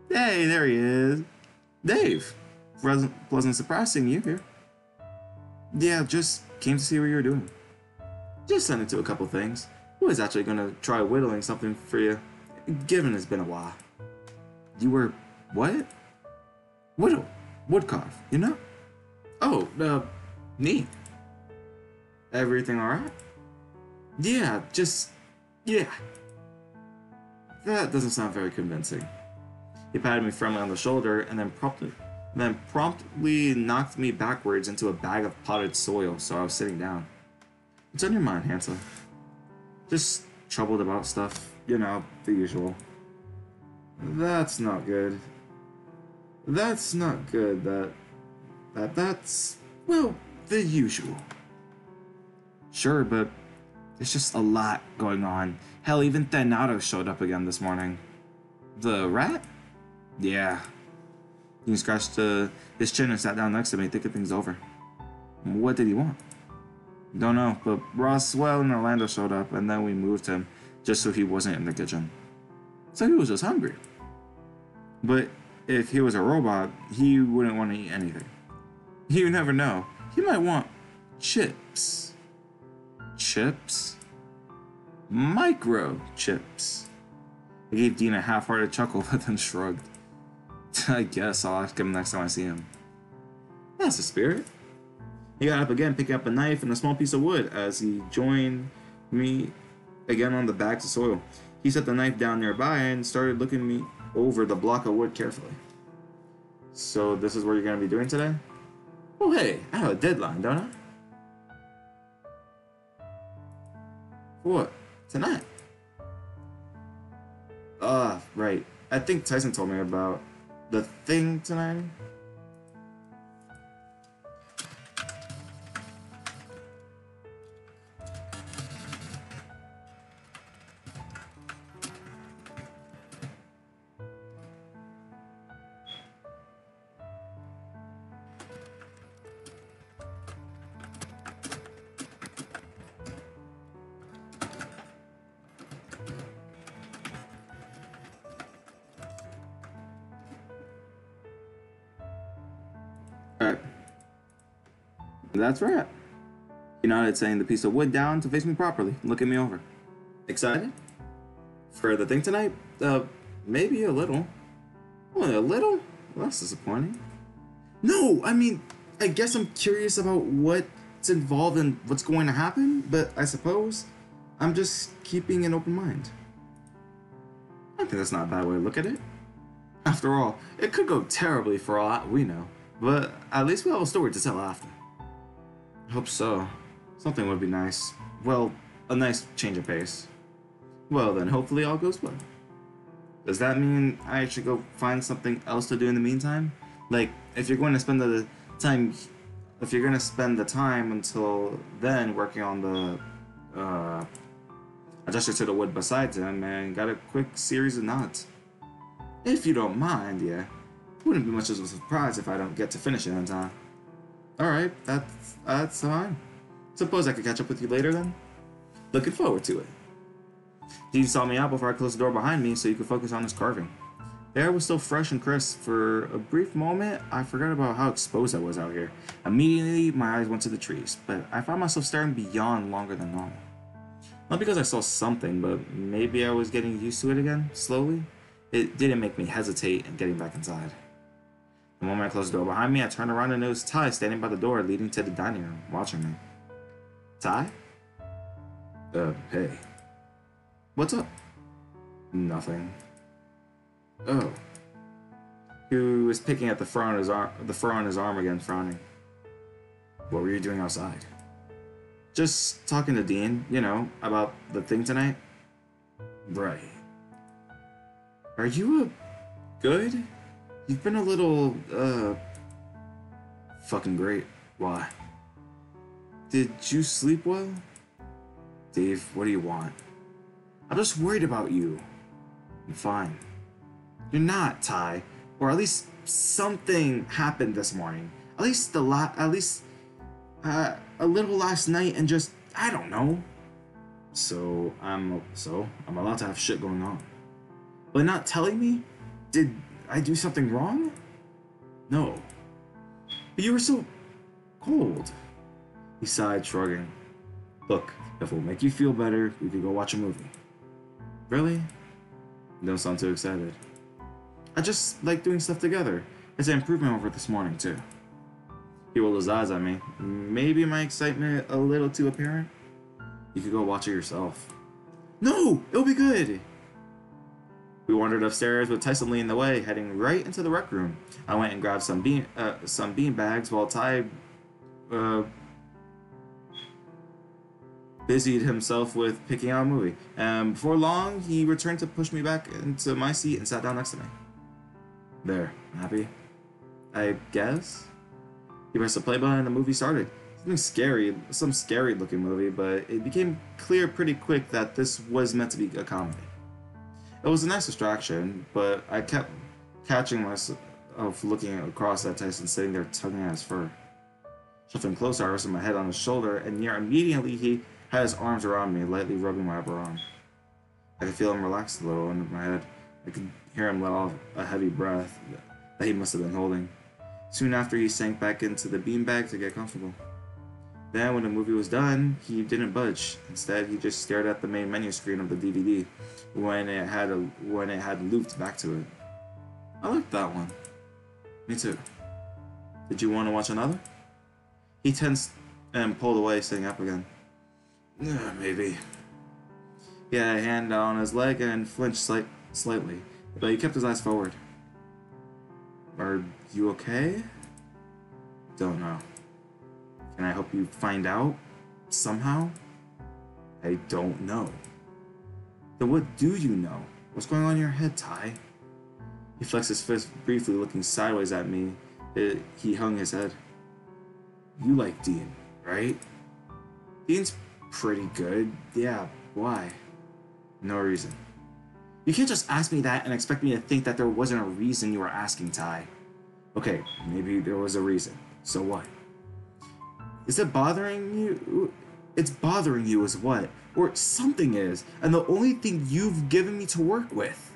Hey, there he is. Dave. Pleasant surprise seeing you here. Yeah, just came to see what you were doing. Just sent it to a couple things. I was actually gonna try whittling something for you, given it's been a while. You were what? Whittle, woodcarve, you know? Oh, neat. Everything alright? Yeah, yeah. That doesn't sound very convincing. He patted me firmly on the shoulder and then promptly knocked me backwards into a bag of potted soil, so I was sitting down. What's on your mind, Hansa? Just troubled about stuff, you know, the usual. That's not good. That's not good, that's, well, the usual. Sure, but there's just a lot going on. Hell, even Thanatos showed up again this morning. The rat? Yeah. He scratched his chin and sat down next to me, thinking things over. What did he want? Don't know, but Roswell and Orlando showed up, and then we moved him just so he wasn't in the kitchen. So he was just hungry. But if he was a robot, he wouldn't want to eat anything. You never know. He might want chips. Chips? Microchips. I gave Dean a half-hearted chuckle, but then shrugged. I guess I'll ask him next time I see him. That's the spirit. He got up again, picking up a knife and a small piece of wood as he joined me again on the bags of soil. He set the knife down nearby and started looking me over the block of wood carefully. So this is what you're going to be doing today? Oh hey, I have a deadline, don't I? What? Tonight? Right. I think Tyson told me about the thing tonight. Alright. That's right. He nodded, setting the piece of wood down to face me properly, looking me over. Excited? For the thing tonight? Maybe a little. Only a little? Well, that's disappointing. No, I mean, I guess I'm curious about what's involved and what's going to happen, but I suppose I'm just keeping an open mind. I think that's not a bad way to look at it. After all, it could go terribly for all we know. But at least we'll have a story to tell after. I hope so. Something would be nice. Well, a nice change of pace. Well then, hopefully all goes well. Does that mean I should go find something else to do in the meantime? Like, if you're going to spend the time until then working on the, I gestured to the wood beside him and got a quick series of nods. If you don't mind, yeah. Wouldn't be much of a surprise if I don't get to finish it on time. Alright, that's fine. Suppose I could catch up with you later then? Looking forward to it. Dean saw me out before I closed the door behind me so he could focus on his carving. The air was still fresh and crisp. For a brief moment, I forgot about how exposed I was out here. Immediately, my eyes went to the trees, but I found myself staring beyond longer than normal. Not because I saw something, but maybe I was getting used to it again, slowly. It didn't make me hesitate in getting back inside. The moment I closed the door behind me, I turned around and noticed Ty standing by the door leading to the dining room, watching me. Ty? Hey. What's up? Nothing. Oh. He was picking at the fur on his arm again, frowning. What were you doing outside? Just talking to Dean, you know, about the thing tonight. Right. Are you good? You've been a little, fucking great. Why? Did you sleep well? Dave, what do you want? I'm just worried about you. I'm fine. You're not, Ty. Or at least something happened this morning. At least a little last night and just, I don't know. So I'm allowed to have shit going on. But not telling me? Did I do something wrong? No. But you were so cold. He sighed, shrugging. Look, if it'll make you feel better, we could go watch a movie. Really? You don't sound too excited. I just like doing stuff together. It's an improvement over this morning, too. He rolled his eyes at me. Maybe my excitement a little too apparent? You could go watch it yourself. No! It'll be good! We wandered upstairs with Tyson leading the way, heading right into the rec room. I went and grabbed some bean bags while Ty busied himself with picking out a movie. Before long, he returned to push me back into my seat and sat down next to me. There, happy? I guess? He pressed the play button and the movie started. Something scary, some scary looking movie, but it became clear pretty quick that this was meant to be a comedy. It was a nice distraction, but I kept catching myself looking across at Tyson sitting there tugging at his fur. Shifting closer, I rested my head on his shoulder, and near immediately he had his arms around me, lightly rubbing my upper arm. I could feel him relax a little under my head. I could hear him let off a heavy breath that he must have been holding. Soon after, he sank back into the beanbag to get comfortable. Then, when the movie was done, he didn't budge. Instead, he just stared at the main menu screen of the DVD when it had looped back to it. I liked that one. Me too. Did you want to watch another? He tensed and pulled away, sitting up again. Maybe. He had a hand on his leg and flinched slightly, but he kept his eyes forward. Are you okay? Don't know. Can I help you find out? Somehow? I don't know. Then what do you know? What's going on in your head, Ty? He flexed his fist briefly, looking sideways at me. He hung his head. You like Dean, right? Dean's pretty good. Yeah, why? No reason. You can't just ask me that and expect me to think that there wasn't a reason you were asking, Ty. Okay, maybe there was a reason. So what? Is it bothering you? It's bothering you is what? Or something is, and the only thing you've given me to work with.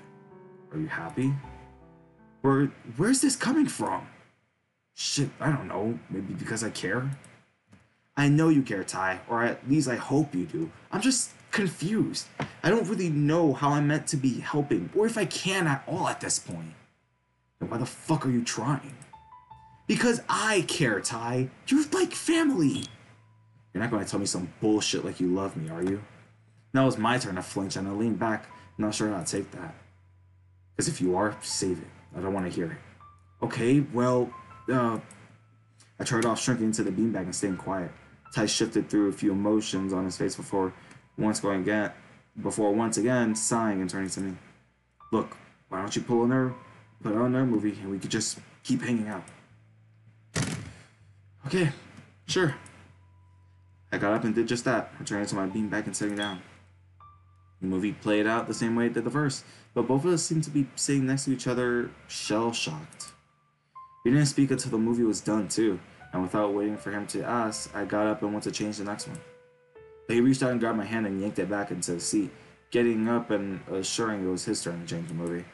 Are you happy? Or where's this coming from? Shit, I don't know. Maybe because I care? I know you care, Ty, or at least I hope you do. I'm just confused. I don't really know how I'm meant to be helping, or if I can at all at this point. Then why the fuck are you trying? Because I care, Ty. You're like family. You're not going to tell me some bullshit like you love me, are you? Now it's my turn to flinch, and I lean back, not sure how to take that. Because if you are, save it. I don't want to hear it. Okay, well, I tried off shrinking into the beanbag and staying quiet. Ty shifted through a few emotions on his face before once again sighing and turning to me. Look, why don't you put on our movie and we could just keep hanging out? Okay, sure. I got up and did just that, returning to my beanbag and sitting down. The movie played out the same way it did the first, but both of us seemed to be sitting next to each other, shell-shocked. We didn't speak until the movie was done, too, and without waiting for him to ask, I got up and went to change the next one. But he reached out and grabbed my hand and yanked it back into the seat, getting up and assuring it was his turn to change the movie.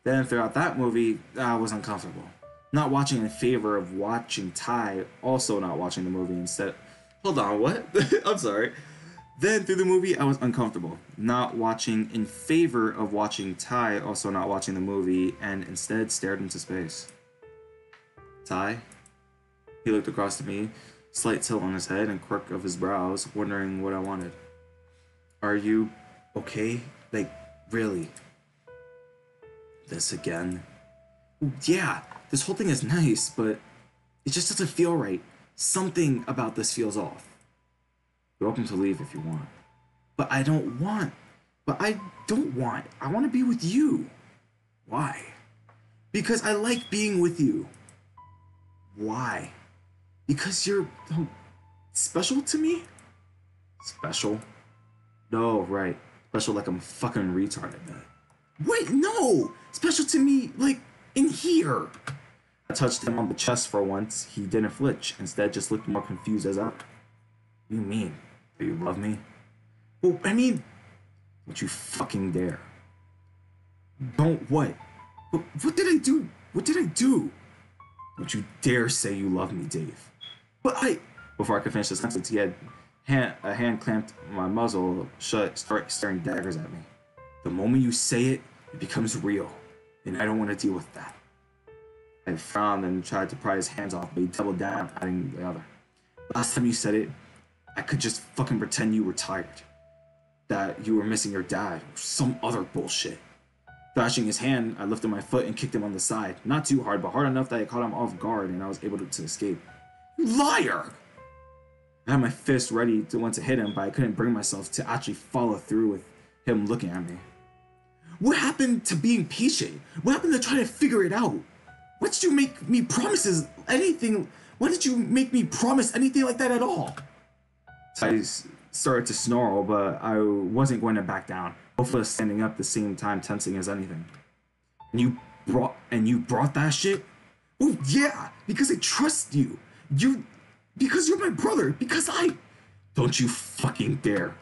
Then, throughout that movie, I was uncomfortable. Not watching in favor of watching Ty, also not watching the movie instead. Hold on, what? I'm sorry. Then, through the movie, I was uncomfortable. Not watching in favor of watching Ty, also not watching the movie, and instead stared into space. Ty? He looked across to me, slight tilt on his head and quirk of his brows, wondering what I wanted. Are you okay? Like, really? This again? Yeah, this whole thing is nice, but it just doesn't feel right. Something about this feels off. You're welcome to leave if you want. But I don't want. I want to be with you. Why? Because I like being with you. Why? Because you're special to me? Special? No, right. Special like I'm fucking retarded, man. Wait, no! Special to me, like, in here. I touched him on the chest for once. He didn't flinch. Instead, just looked more confused as ever. What do you mean? Do you love me? Well, I mean, don't you fucking dare. Don't what? What did I do? What did I do? Don't you dare say you love me, Dave. But I. Before I could finish the sentence, he had a hand clamped my muzzle shut, start staring daggers at me. The moment you say it, it becomes real, and I don't want to deal with that. I frowned and tried to pry his hands off, but he doubled down, adding the other. Last time you said it, I could just fucking pretend you were tired. That you were missing your dad, or some other bullshit. Thrashing his hand, I lifted my foot and kicked him on the side. Not too hard, but hard enough that I caught him off guard and I was able to escape. You liar! I had my fist ready to want to hit him, but I couldn't bring myself to actually follow through with him looking at me. What happened to being patient? What happened to trying to figure it out? Why did you make me promises anything? Why did you make me promise anything like that at all? So I started to snarl, but I wasn't going to back down. Both of us standing up at the same time, tensing as anything. And you brought that shit? Oh yeah, because I trust you. Because you're my brother. Because I. Don't you fucking dare.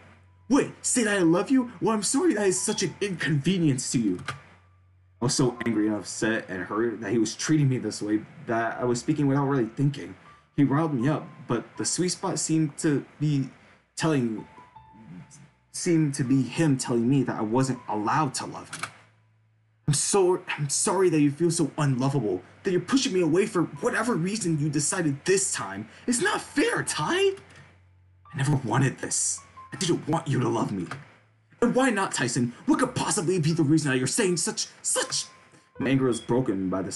Wait, say that I love you? Well, I'm sorry that is such an inconvenience to you. I was so angry and upset and hurt that he was treating me this way that I was speaking without really thinking. He riled me up, but the sweet spot seemed to be him telling me that I wasn't allowed to love him. I'm sorry that you feel so unlovable, that you're pushing me away for whatever reason you decided this time. It's not fair, Ty. I never wanted this. I didn't want you to love me. And why not, Tyson? What could possibly be the reason that you're saying such? My anger was broken by the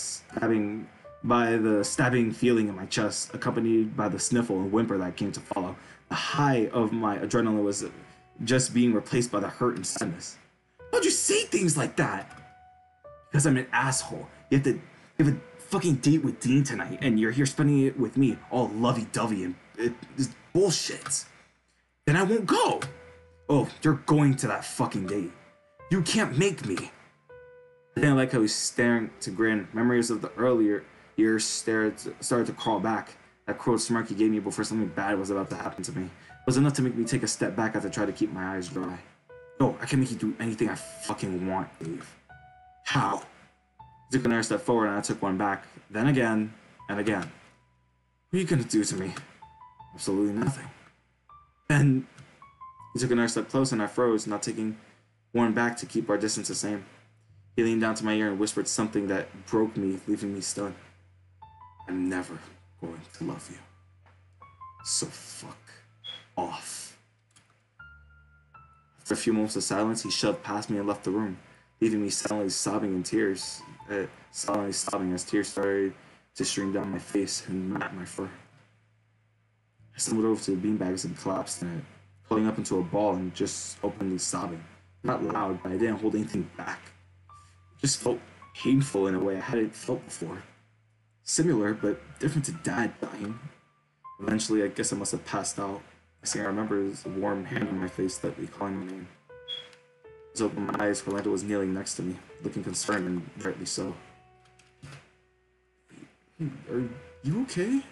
stabbing feeling in my chest, accompanied by the sniffle and whimper that came to follow. The high of my adrenaline was just being replaced by the hurt and sadness. Why'd you say things like that? Because I'm an asshole. You have a fucking date with Dean tonight, and you're here spending it with me, all lovey-dovey, and it's bullshit. Then I won't go. Oh, you're going to that fucking date. You can't make me. I didn't like how he was staring to grin. Memories of the earlier years started to crawl back. That cruel smirk he gave me before something bad was about to happen to me was enough to make me take a step back as I tried to keep my eyes dry. No, I can make you do anything I fucking want, Dave. How? He took another step forward and I took one back. Then again, and again. What are you gonna do to me? Absolutely nothing. Then he took another step closer and I froze, not taking one back to keep our distance the same. He leaned down to my ear and whispered something that broke me, leaving me stunned. I'm never going to love you. So fuck off. After a few moments of silence, he shoved past me and left the room, leaving me silently sobbing as tears started to stream down my face and mat my fur. I stumbled over to the beanbags and collapsed in it, pulling up into a ball and just openly sobbing. Not loud, but I didn't hold anything back. It just felt painful in a way I hadn't felt before. Similar, but different to Dad dying. Eventually, I guess I must have passed out. Next thing I remember is a warm hand on my face, slightly calling my name. I opened my eyes. Orlando was kneeling next to me, looking concerned and rightly so. Are you okay?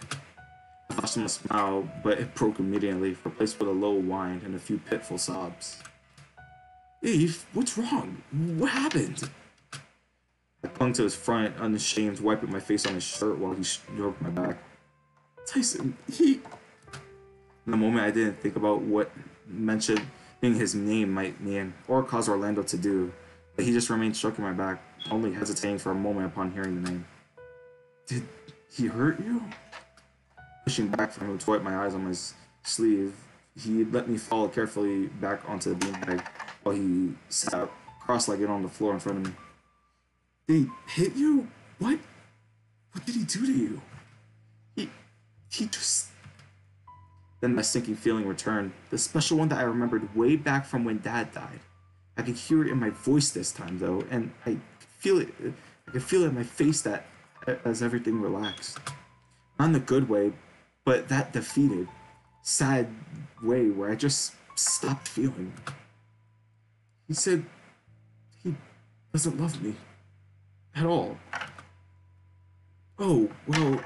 I flashed him a smile, but it broke immediately, replaced with a low whine and a few pitiful sobs. Eve, what's wrong? What happened? I clung to his front, unashamed, wiping my face on his shirt while he stroked my back. Tyson, he... In the moment, I didn't think about what mentioning his name might mean, or cause Orlando to do, but he just remained stroking my back, only hesitating for a moment upon hearing the name. Did he hurt you? Pushing back from him to wipe my eyes on his sleeve, he let me fall carefully back onto the beanbag while he sat cross-legged on the floor in front of me. They hit you? What? What did he do to you? He just... Then my sinking feeling returned, the special one that I remembered way back from when Dad died. I could hear it in my voice this time, though, and I could feel it in my face that as everything relaxed. Not in the good way, but that defeated, sad way where I just stopped feeling. He said he doesn't love me at all. Oh, well,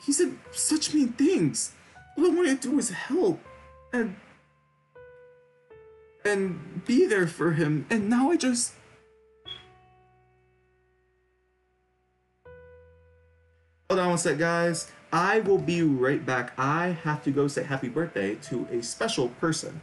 he said such mean things. All I wanted to do was help. And and be there for him, and now I just... Hold on one sec, guys. I will be right back. I have to go say happy birthday to a special person.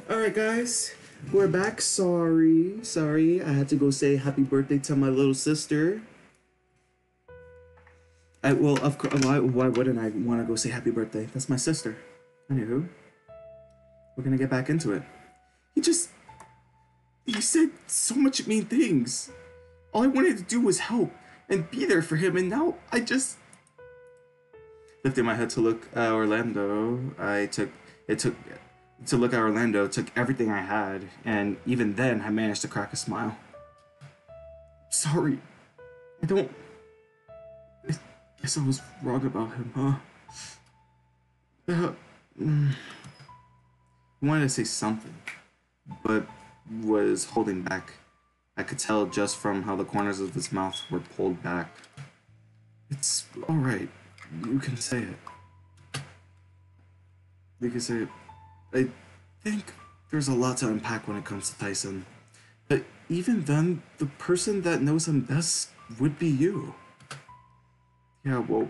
Alright guys, we're back. Sorry, I had to go say happy birthday to my little sister. Well, of course, why wouldn't I want to go say happy birthday? That's my sister. Anywho, we're gonna get back into it. He said so much mean things. All I wanted to do was help and be there for him, and now I just lifted my head to look at Orlando. To look at Orlando took everything I had, and even then I managed to crack a smile. Sorry. I guess I was wrong about him, huh? I wanted to say something, but was holding back. I could tell just from how the corners of his mouth were pulled back. It's alright. You can say it. You can say it. I think there's a lot to unpack when it comes to Tyson. But even then, the person that knows him best would be you. Yeah, well,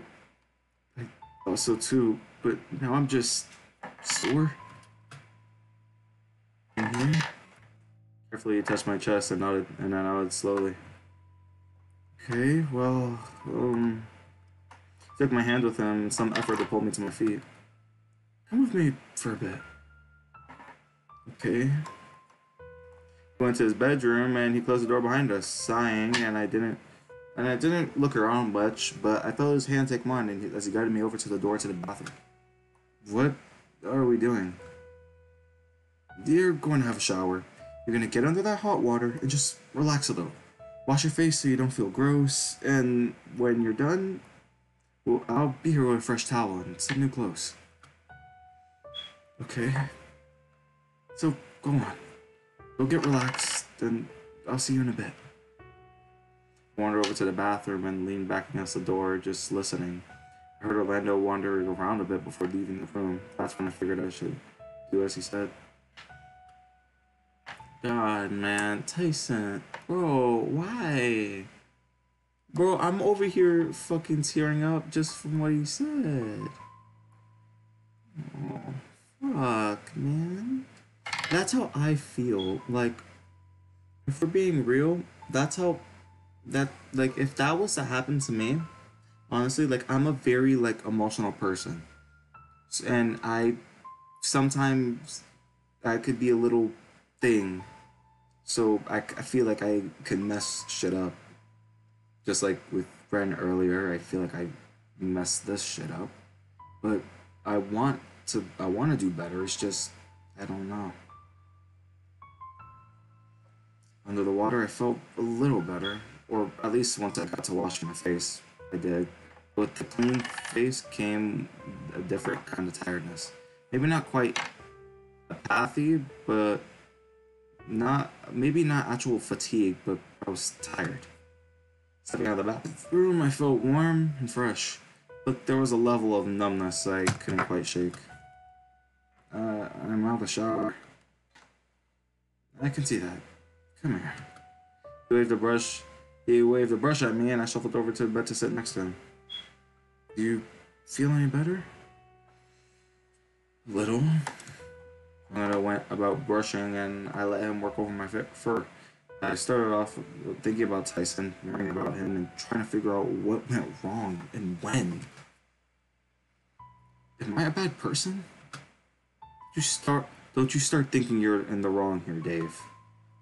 I thought so too, but now I'm just sore. Carefully he touched my chest and nodded, and I nodded slowly. Okay, well, took my hand with him, some effort to pull me to my feet. Come with me for a bit. Okay. He went to his bedroom and he closed the door behind us, sighing, and I didn't look around much, but I felt his hand take mine as he guided me over to the door to the bathroom. What are we doing? You're going to have a shower. You're going to get under that hot water and just relax a little. Wash your face so you don't feel gross, and when you're done, well, I'll be here with a fresh towel and some new clothes. Okay. So, go on. Go get relaxed, and I'll see you in a bit. I wandered over to the bathroom and leaned back against the door, just listening. I heard Orlando wandering around a bit before leaving the room. That's when I figured I should do as he said. God, man. Tyson. Bro, why? Bro, I'm over here fucking tearing up just from what he said. Oh, fuck, man. That's how I feel. Like, if we're being real, that's how... like, if that was to happen to me, honestly, like, I'm a very, like, emotional person. And sometimes I could be a little thing. So I feel like I could mess shit up. Just like with Bren earlier, I feel like I messed this shit up. But I want to do better. It's just, I don't know. Under the water, I felt a little better. Or at least once I got to washing my face, I did. With the clean face came a different kind of tiredness. Maybe not quite apathy, but maybe not actual fatigue, but I was tired. Stepping out of the bathroom, I felt warm and fresh, but there was a level of numbness I couldn't quite shake. I'm out of the shower. I can see that. Come here. He waved the brush at me, and I shuffled over to the bed to sit next to him. Do you feel any better? Little. And then I went about brushing, and I let him work over my fur. I started off thinking about Tyson, worrying about him, and trying to figure out what went wrong and when. Am I a bad person? Don't you start thinking you're in the wrong here, Dave.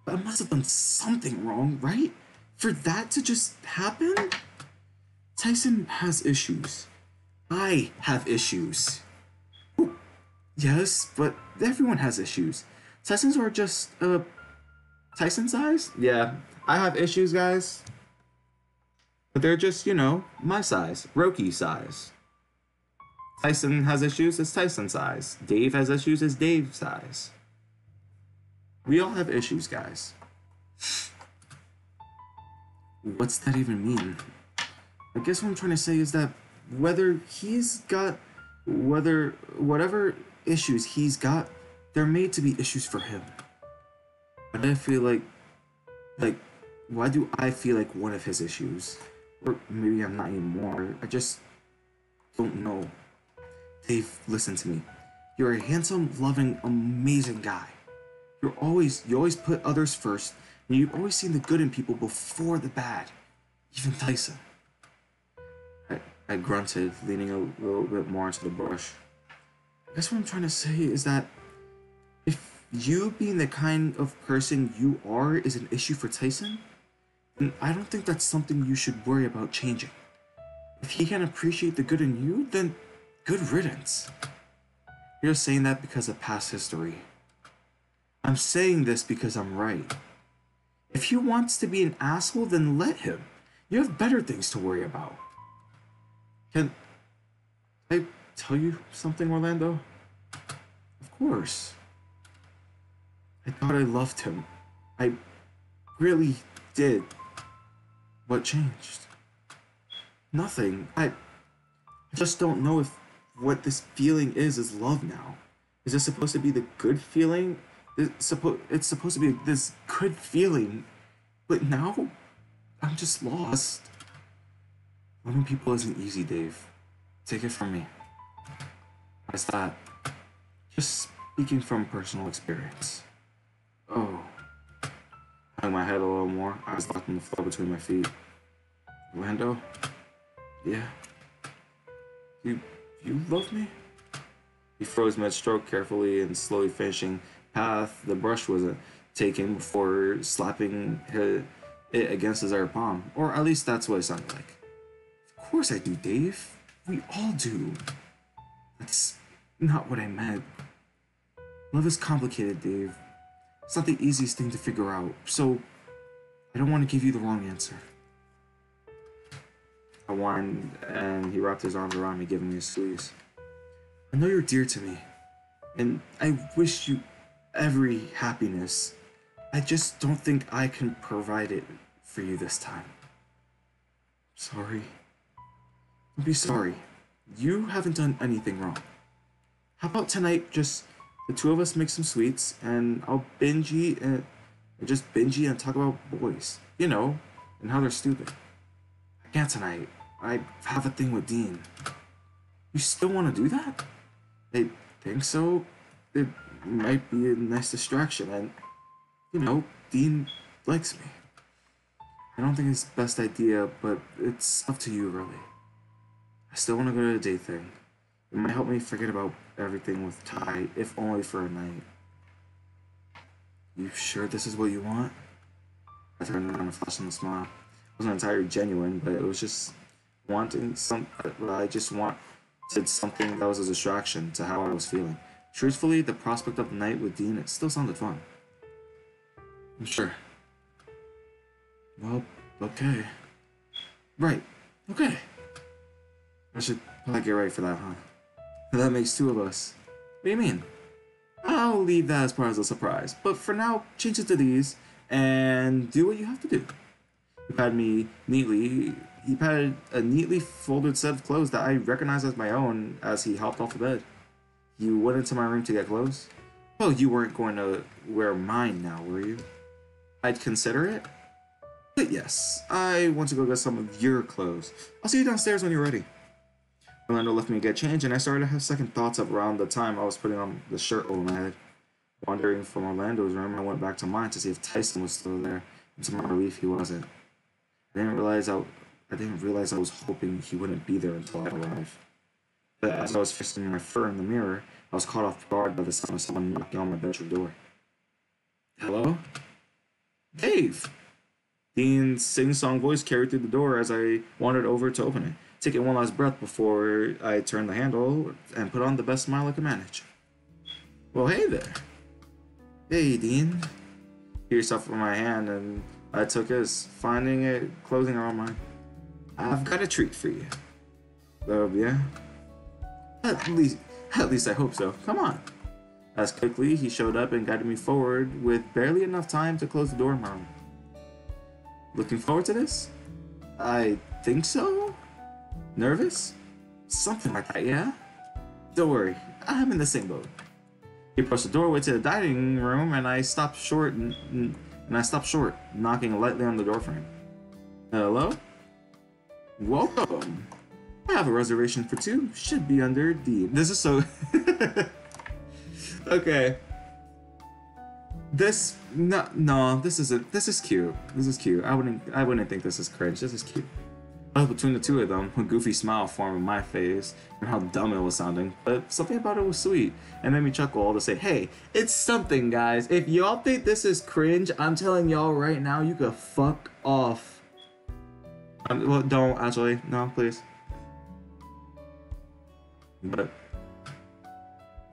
But I must have done something wrong, right? For that to just happen? Tyson has issues. I have issues. Ooh, yes, but everyone has issues. Tyson's are just, Tyson size? Yeah, I have issues, guys. But they're just, my size. Roki size. Tyson has issues, it's Tyson size. Dave has issues, it's Dave size. We all have issues, guys. What's that even mean? I guess what I'm trying to say is that whatever issues he's got, they're made to be issues for him. But I feel like, why do I feel like one of his issues? Or maybe I'm not anymore. I just don't know. Dave, listen to me. You're a handsome, loving, amazing guy. You always put others first, and you've always seen the good in people before the bad. Even Tyson. I grunted, leaning a little bit more into the brush. I guess what I'm trying to say is that if you being the kind of person you are is an issue for Tyson, then I don't think that's something you should worry about changing. If he can appreciate the good in you, then good riddance. You're saying that because of past history. I'm saying this because I'm right. If he wants to be an asshole, then let him. You have better things to worry about. Can I tell you something, Orlando? Of course. I thought I loved him. I really did. What changed? Nothing. I just don't know if what this feeling is love now. Is this supposed to be the good feeling? It's supposed to be this good feeling, but now I'm just lost. Loving people isn't easy, Dave. Take it from me. Why's that? Just speaking from personal experience. Oh. I hung my head a little more. I was locked on the floor between my feet. Orlando? Yeah. You love me? He froze mid-stroke, carefully and slowly finishing path the brush was taken before slapping it against his other palm. Or at least that's what it sounded like. Of course I do, Dave. We all do. That's not what I meant. Love is complicated, Dave. It's not the easiest thing to figure out, so I don't want to give you the wrong answer. I whined, and he wrapped his arms around me, giving me a squeeze. I know you're dear to me, and I wish you every happiness. I just don't think I can provide it for you this time. Sorry. Don't be sorry. You haven't done anything wrong. How about tonight, just the two of us make some sweets, and I'll binge eat and talk about boys, you know, and how they're stupid. I can't tonight. I have a thing with Dean. You still want to do that? I think so. It might be a nice distraction, and, you know, Dean likes me. I don't think it's the best idea, but it's up to you, really. I still want to go to the date thing. It might help me forget about everything with Ty, if only for a night. You sure this is what you want? I turned around and flashed him a smile. It wasn't entirely genuine, but it was just wanting I just wanted something that was a distraction to how I was feeling. Truthfully, the prospect of the night with Dean, it still sounded fun. I'm sure. Well, okay. Right, okay. I should probably get ready for that, huh? That makes two of us. What do you mean? I'll leave that as part of a surprise, but for now, change it to these, and do what you have to do. He patted a neatly folded set of clothes that I recognized as my own as he hopped off the bed. You went into my room to get clothes? Well, you weren't going to wear mine now, were you? I'd consider it. But yes, I want to go get some of your clothes. I'll see you downstairs when you're ready. Orlando left me to get changed, and I started to have second thoughts of around the time I was putting on the shirt over my head. Wandering from Orlando's room, I went back to mine to see if Tyson was still there, and to my relief, he wasn't. I didn't realize I was hoping he wouldn't be there until I arrived. But as I was fixing my fur in the mirror, I was caught off guard by the sound of someone knocking on my bedroom door. Hello? Dave! Dean's sing-song voice carried through the door as I wandered over to open it, taking one last breath before I turned the handle and put on the best smile I could manage. Well, hey there. Hey, Dean. He reached out for my hand, and I took his, finding it closing around mine. I've got a treat for you. Oh, yeah? At least I hope so. Come on. As quickly, he showed up and guided me forward with barely enough time to close the door in my room. Looking forward to this? I think so? Nervous? Something like that, yeah? Don't worry, I'm in the same boat. He approached the doorway to the dining room, and I stopped short, knocking lightly on the doorframe. Hello? Welcome. I have a reservation for two. Should be under D. This is so... Okay. This is cute. This is cute. I wouldn't think this is cringe. This is cute. Between the two of them, a goofy smile formed on my face and how dumb it was sounding, but something about it was sweet and made me chuckle all to say, hey, it's something, guys. If y'all think this is cringe, I'm telling y'all right now, you could fuck off. Well, don't actually. No, please. But,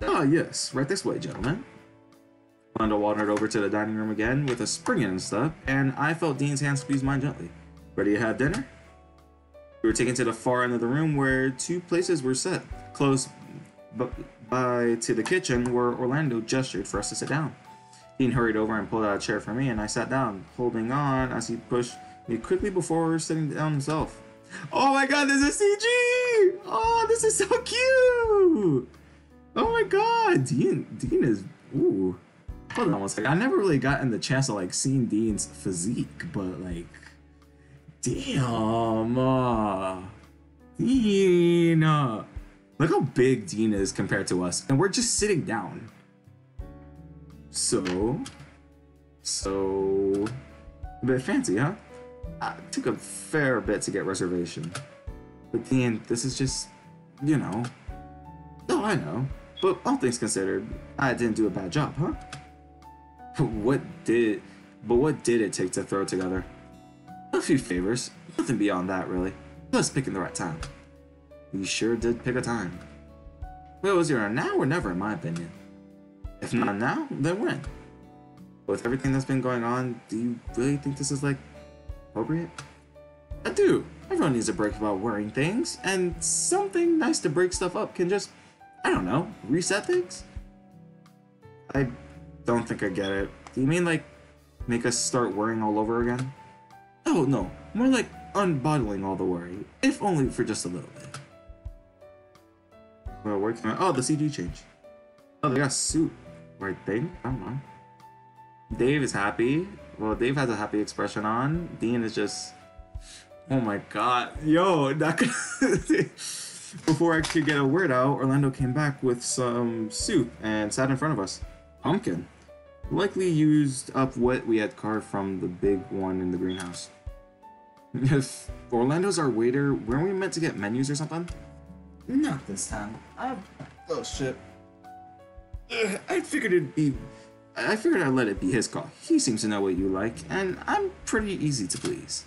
yes, right this way, gentlemen. Orlando wandered over to the dining room again with a spring in his step, and I felt Dean's hand squeeze mine gently. Ready to have dinner? We were taken to the far end of the room where two places were set, close by to the kitchen where Orlando gestured for us to sit down. Dean hurried over and pulled out a chair for me, and I sat down, holding on as he pushed me quickly before sitting down himself. Oh my god, this is CG! Oh, this is so cute! Oh my god, Dean is, ooh. Hold on one second, I never really gotten the chance to like seeing Dean's physique, but like, damn, Dean, look how big Dean is compared to us, and we're just sitting down. So, a bit fancy, huh? It took a fair bit to get reservation, but Dean, this is just, you know. Oh, I know, but all things considered, I didn't do a bad job, huh? What did it take to throw it together? A few favors, nothing beyond that really. Just picking the right time. You sure did pick a time. Well, it was either now or never in my opinion. If not now, then when? With everything that's been going on, do you really think this is like appropriate? I do. Everyone needs a break about worrying things, and something nice to break stuff up can just, I don't know, reset things? I don't think I get it. Do you mean like make us start worrying all over again? Oh no, more like unbottling all the worry, if only for just a little bit. Well, working on, oh, the CG change. Oh, they got soup, right thing? I don't know. Dave is happy. Well, Dave has a happy expression on. Dean is just, oh my god, yo, that could before I could get a word out, Orlando came back with some soup and sat in front of us. Pumpkin. Likely used up what we had carved from the big one in the greenhouse. If Orlando's our waiter, weren't we meant to get menus or something? Not this time. Oh shit. I figured I'd let it be his call. He seems to know what you like, and I'm pretty easy to please.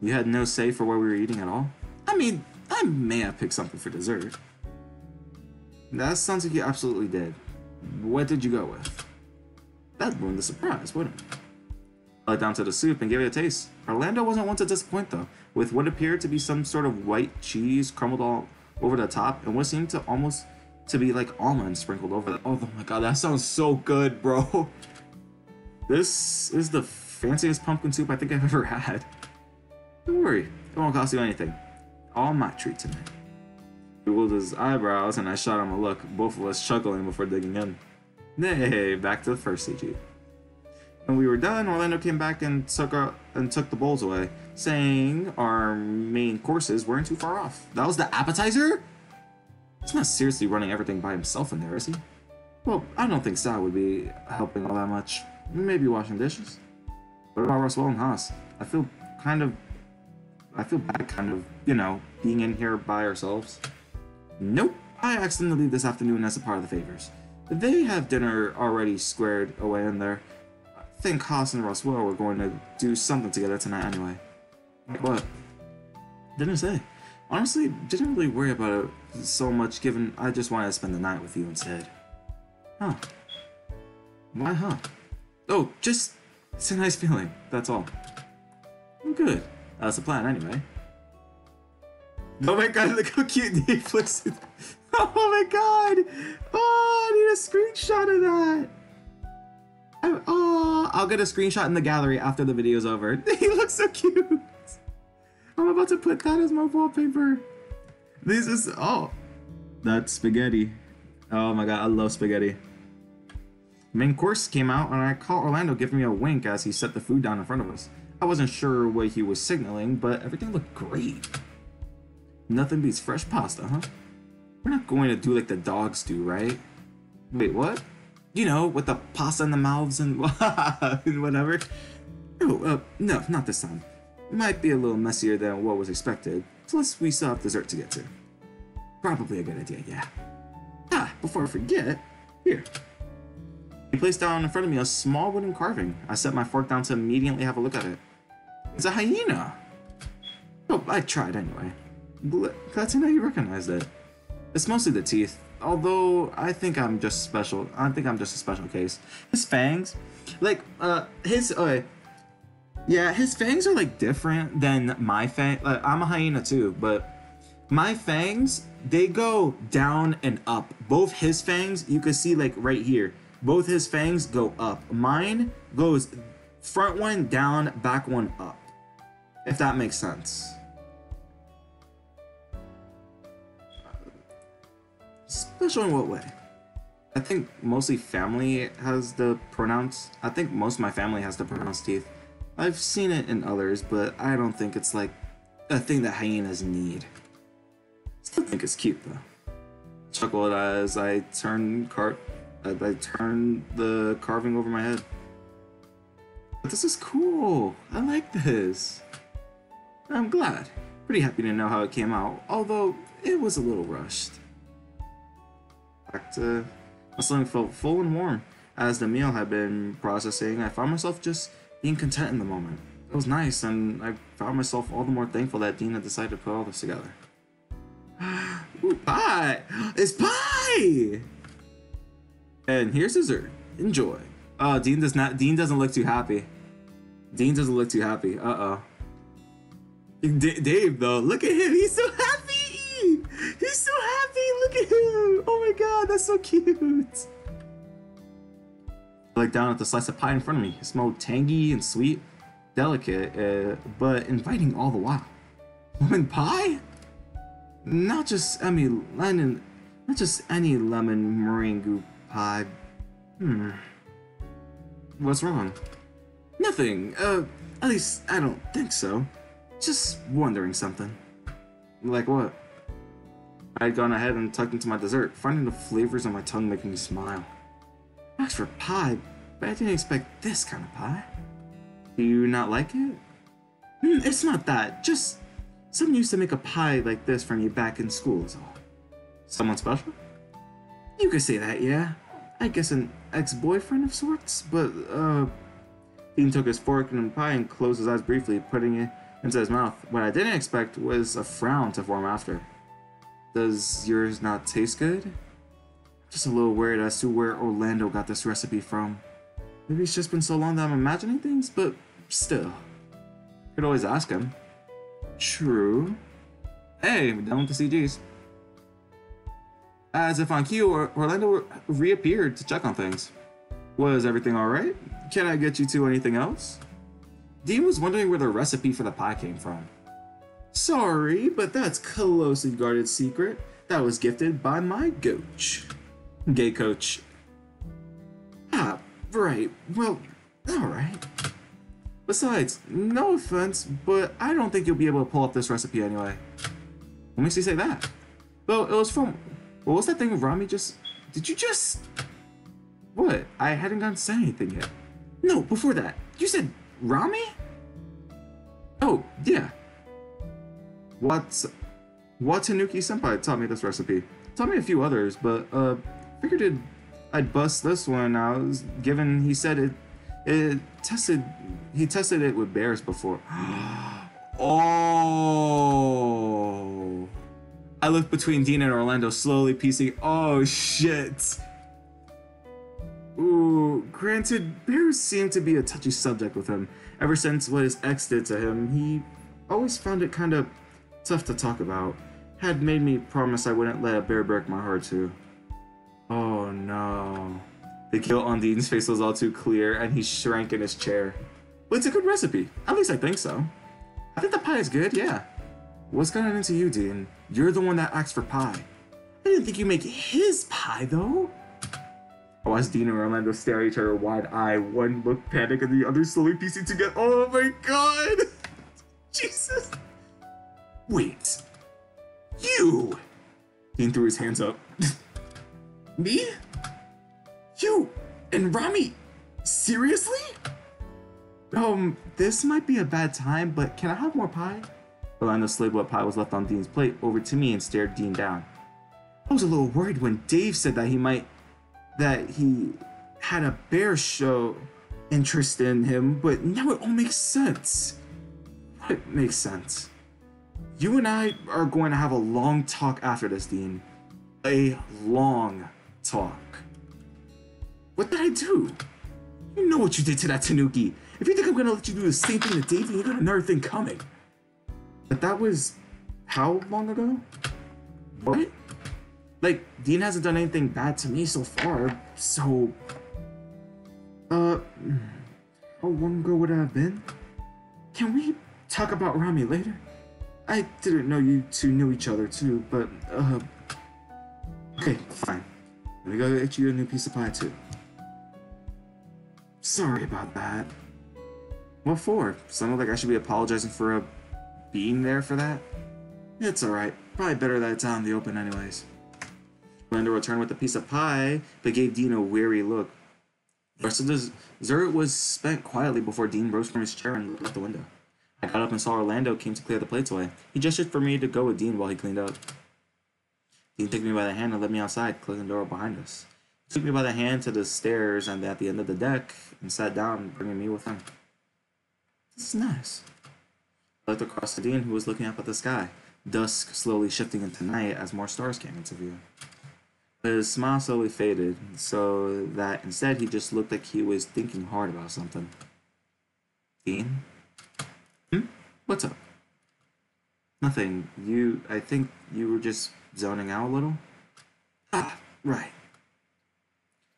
You had no say for what we were eating at all? I mean, I may have picked something for dessert. That sounds like you absolutely did. What did you go with? That'd ruin the surprise, wouldn't it? I let down to the soup and gave it a taste. Orlando wasn't one to disappoint though, with what appeared to be some sort of white cheese crumbled all over the top and what seemed to almost to be like almonds sprinkled over it. Oh my god, that sounds so good, bro. This is the fanciest pumpkin soup I think I've ever had. Don't worry, it won't cost you anything. All my treat tonight. He rolled his eyebrows and I shot him a look, both of us chuckling before digging in. Nay, back to the first CG. When we were done, Orlando came back and took the bowls away, saying our main courses weren't too far off. That was the appetizer? He's not seriously running everything by himself in there, is he? Well, I don't think Sal would be helping all that much. Maybe washing dishes. What about Roswell and Haas? I feel bad kind of, you know, being in here by ourselves. Nope, I asked them to leave this afternoon as a part of the favors. They have dinner already squared away in there. I think Haas and Roswell were going to do something together tonight anyway. Like what? Didn't say. Honestly, didn't really worry about it so much given I just wanted to spend the night with you instead. Huh. Why huh? Oh, just, it's a nice feeling, that's all. Good. That's the plan anyway. Oh my god, look how cute Dave looks. Oh my god! Oh, I need a screenshot of that! I'll get a screenshot in the gallery after the video's over. He looks so cute! I'm about to put that as my wallpaper. This is, oh, that's spaghetti. Oh my god, I love spaghetti. Main course came out and I caught Orlando giving me a wink as he set the food down in front of us. I wasn't sure what he was signaling, but everything looked great. Nothing beats fresh pasta, huh? We're not going to do like the dogs do, right? Wait, what? You know, with the pasta in the mouths and whatever. Oh, no, not this time. Might be a little messier than what was expected. Plus, we still have dessert to get to. Probably a good idea, yeah. Ah, before I forget, here. He placed down in front of me a small wooden carving. I set my fork down to immediately have a look at it. It's a hyena! Oh, I tried anyway. Glad to know you recognized it. It's mostly the teeth, although I think I'm just special. I think I'm just a special case. His fangs, like, his fangs are like different than my fang. I'm a hyena too, but my fangs, they go down and up. Both his fangs, you can see like right here, both his fangs go up. Mine goes front one down, back one up. If that makes sense. Special in what way? I think mostly family has the pronounced. I think most of my family has the pronounced teeth. I've seen it in others, but I don't think it's like a thing that hyenas need. Still think it's cute though. Chuckled as I turned the carving over my head. But this is cool. I like this. I'm glad. Pretty happy to know how it came out, although it was a little rushed. My stomach felt full and warm. As the meal had been processing, I found myself just being content in the moment. It was nice, and I found myself all the more thankful that Dean had decided to put all this together. Ooh, pie! It's pie! And here's dessert. Enjoy. Dean doesn't look too happy. Dean doesn't look too happy. Uh-oh. Dave, though, look at him. He's so happy! He's so happy! Look at him! Oh my god, that's so cute! I looked down at the slice of pie in front of me. It smelled tangy and sweet, delicate, but inviting all the while. Lemon pie? Not just any lemon meringue pie. What's wrong? Nothing. At least I don't think so. Just wondering something. Like what? I had gone ahead and tucked into my dessert, finding the flavors on my tongue making me smile. I asked for pie, but I didn't expect this kind of pie. Do you not like it? It's not that. Just someone used to make a pie like this for me back in school is all. Someone special? You could say that, yeah. I guess an ex-boyfriend of sorts, but, Dean took his fork and pie and closed his eyes briefly, putting it into his mouth. What I didn't expect was a frown to form after. Does yours not taste good? Just a little worried as to where Orlando got this recipe from. Maybe it's just been so long that I'm imagining things, but still. Could always ask him. True. Hey, we're done with the CGs. As if on cue, Orlando reappeared to check on things. Was everything alright? Can I get you to anything else? Dean was wondering where the recipe for the pie came from. Sorry, but that's closely guarded secret that was gifted by my coach. Gay coach. Ah, right. Well, alright. Besides, no offense, but I don't think you'll be able to pull up this recipe anyway. What makes you say that? Well, it was from... What was that thing Rami just... Did you just... What? I hadn't gotten to say anything yet. No, before that. You said Rami? Oh, yeah. Watanuki Senpai taught me this recipe. Taught me a few others, but figured I'd bust this one out, given he said he tested it with bears before. Oh. I looked between Dean and Orlando, slowly piecing. Oh shit. Ooh, granted, bears seem to be a touchy subject with him. Ever since what his ex did to him, he always found it kind of tough to talk about. Had made me promise I wouldn't let a bear break my heart too. Oh no. The guilt on Dean's face was all too clear, and he shrank in his chair. But it's a good recipe. At least I think so. I think the pie is good, yeah. What's gotten into you, Dean? You're the one that asked for pie. I didn't think you make his pie, though. I watched Dean and Orlando stare at each other wide-eyed, one look panic and the other slowly piecing together. Oh my god! Jesus! Wait. You! Dean threw his hands up. Me? You and Rami? Seriously? This might be a bad time, but can I have more pie? Orlando slid what pie was left on Dean's plate over to me and stared Dean down. I was a little worried when Dave said that he had a bear show interest in him, but now it all makes sense. What makes sense? You and I are going to have a long talk after this, Dean. A long talk. What did I do? You know what you did to that Tanuki. If you think I'm gonna let you do the same thing to Davey, you got another thing coming. But that was how long ago? What? Like, Dean hasn't done anything bad to me so far, so... how long ago would it have been? Can we talk about Rami later? I didn't know you two knew each other too, but, okay, fine. Let me go get you a new piece of pie too. Sorry about that. What for? Sounded like I should be apologizing for being there for that? It's alright. Probably better that it's out in the open anyways. Orlando returned with a piece of pie, but gave Dean a weary look. The rest of the dessert was spent quietly before Dean rose from his chair and looked out the window. I got up and saw Orlando came to clear the plates away. He gestured for me to go with Dean while he cleaned up. Dean took me by the hand and led me outside, closing the door behind us. He took me by the hand to the stairs and at the end of the deck and sat down, bringing me with him. This is nice. I looked across to Dean, who was looking up at the sky, dusk slowly shifting into night as more stars came into view. But his smile slowly faded, so that instead he just looked like he was thinking hard about something. Dean? What's up? Nothing. I think you were just zoning out a little? Ah, right.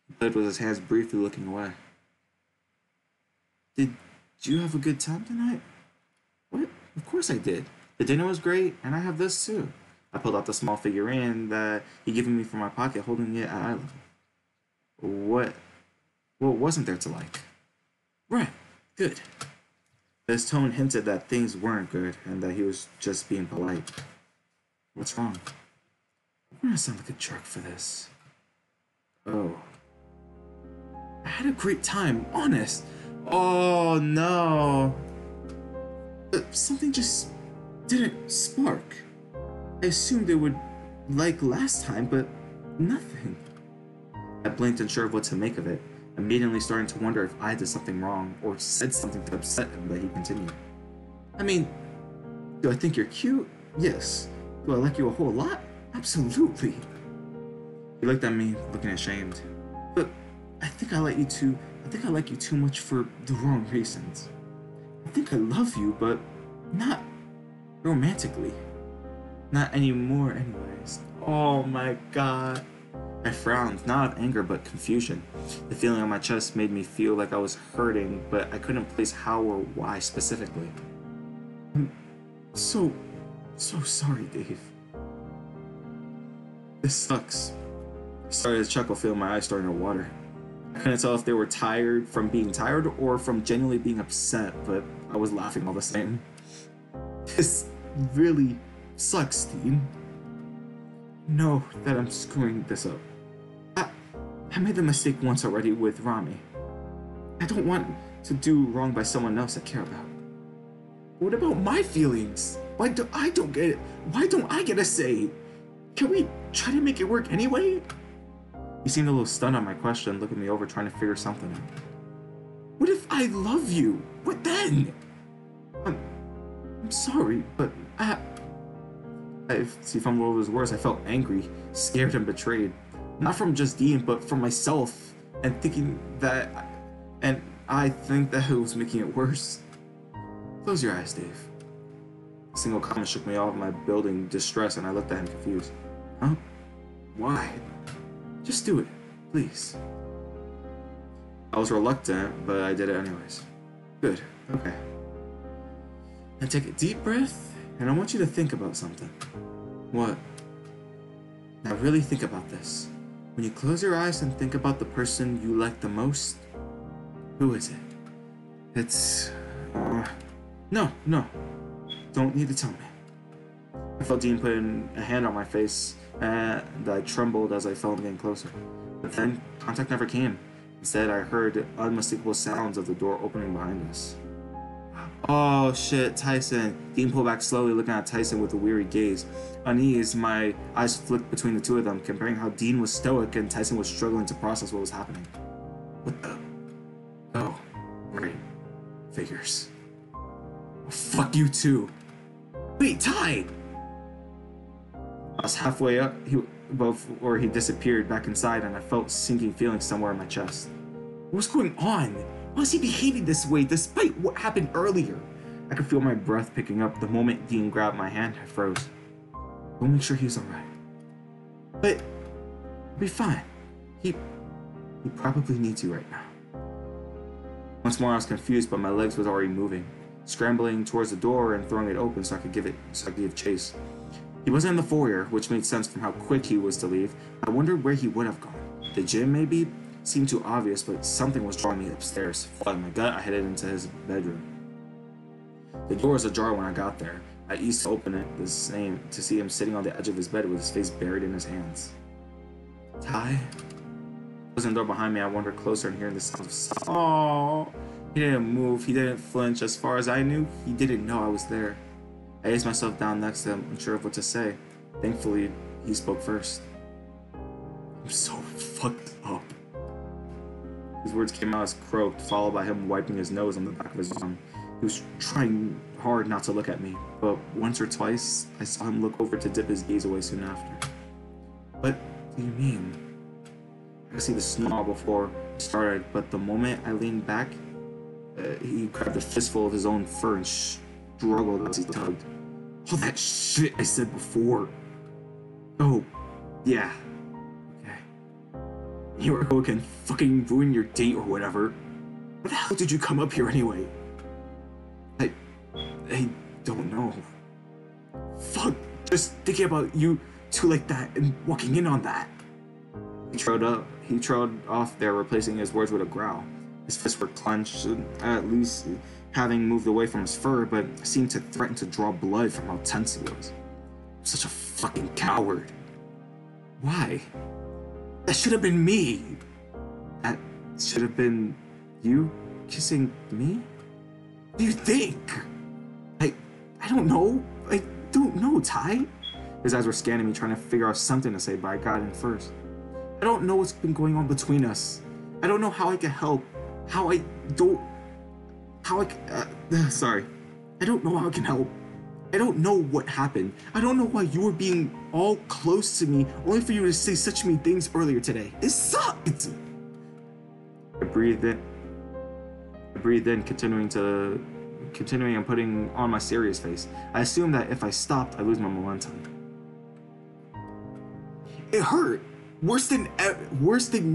He played with his hands briefly looking away. Did you have a good time tonight? What? Of course I did. The dinner was great, and I have this too. I pulled out the small figurine that he'd given me from my pocket, holding it at eye level. What wasn't there to like? Right. Good. His tone hinted that things weren't good, and that he was just being polite. What's wrong? I'm gonna sound like a jerk for this. Oh. I had a great time, honest. Oh no. But something just didn't spark. I assumed it would like last time, but nothing. I blinked unsure of what to make of it, immediately starting to wonder if I did something wrong or said something to upset him, but he continued. I mean, do I think you're cute? Yes. Do I like you a whole lot? Absolutely. He looked at me, looking ashamed. But I think I like you too much for the wrong reasons. I think I love you, but not romantically. Not anymore anyways. Oh my god. I frowned, not of anger but confusion. The feeling on my chest made me feel like I was hurting, but I couldn't place how or why specifically. I'm so sorry, Dave. This sucks. I started to chuckle, feeling my eyes starting to water. I couldn't tell if they were tired from being tired or from genuinely being upset, but I was laughing all the same. This really sucks, Dean. Know that I'm screwing this up. I made the mistake once already with Rami. I don't want to do wrong by someone else I care about. What about my feelings? Why don't I get a say? Can we try to make it work anyway? He seemed a little stunned on my question, looking me over, trying to figure something out. What if I love you? What then? I'm sorry, but if he fumbled over his words, I felt angry, scared, and betrayed. Not from just Dean, but from myself, and I think that it was making it worse. Close your eyes, Dave. A single comment shook me off my building distress, and I looked at him confused. Huh? Why? Just do it, please. I was reluctant, but I did it anyways. Good, okay. Now take a deep breath, and I want you to think about something. What? Now really think about this. When you close your eyes and think about the person you like the most, who is it? It's... No. Don't need to tell me. I felt Dean putting a hand on my face, and I trembled as I felt him getting closer. But then, contact never came. Instead, I heard unmistakable sounds of the door opening behind us. Oh shit, Tyson. Dean pulled back slowly, looking at Tyson with a weary gaze. Uneased, my eyes flicked between the two of them, comparing how Dean was stoic and Tyson was struggling to process what was happening. What the? Oh, right. Figures. Oh, fuck you too. Wait, Ty! I was halfway up, or he disappeared back inside, and I felt sinking feelings somewhere in my chest. What's going on? Why is he behaving this way despite what happened earlier? I could feel my breath picking up the moment Dean grabbed my hand. I froze. We'll make sure he's alright. But he'll be fine. He probably needs you right now. Once more I was confused, but my legs was already moving, scrambling towards the door and throwing it open so I could give chase. He wasn't in the foyer, which made sense from how quick he was to leave. I wondered where he would have gone. The gym, maybe? Seemed too obvious, but something was drawing me upstairs. Following my gut, I headed into his bedroom. The door was ajar when I got there. I eased to open it the same to see him sitting on the edge of his bed with his face buried in his hands. Ty? Closing the door behind me, I wandered closer and hearing the sounds of sobs. Aww. He didn't move. He didn't flinch. As far as I knew, he didn't know I was there. I eased myself down next to him, unsure of what to say. Thankfully, he spoke first. I'm so fucked up. His words came out as croaked, followed by him wiping his nose on the back of his arm. He was trying hard not to look at me, but once or twice, I saw him look over to dip his gaze away soon after. What do you mean? I could see the snarl before he started, but the moment I leaned back, he grabbed a fistful of his own fur and struggled as he tugged. All that shit I said before. Oh, yeah. Okay. Here I go again, fucking ruin your date or whatever. Why the hell did you come up here anyway? I don't know. Fuck, just thinking about you two like that and walking in on that. He trailed off there, replacing his words with a growl. His fists were clenched, at least having moved away from his fur, but seemed to threaten to draw blood from how tense he was. I'm such a fucking coward. Why? That should have been me. That should have been you kissing me? What do you think? I don't know. I don't know, Ty. His eyes were scanning me, trying to figure out something to say, but I got in first. I don't know what's been going on between us. I don't know how I can help. Sorry. I don't know how I can help. I don't know what happened. I don't know why you were being all close to me, only for you to say such mean things earlier today. It sucked. I breathed in, continuing and putting on my serious face. I assumed that if I stopped, I'd lose my momentum. It hurt. Worse than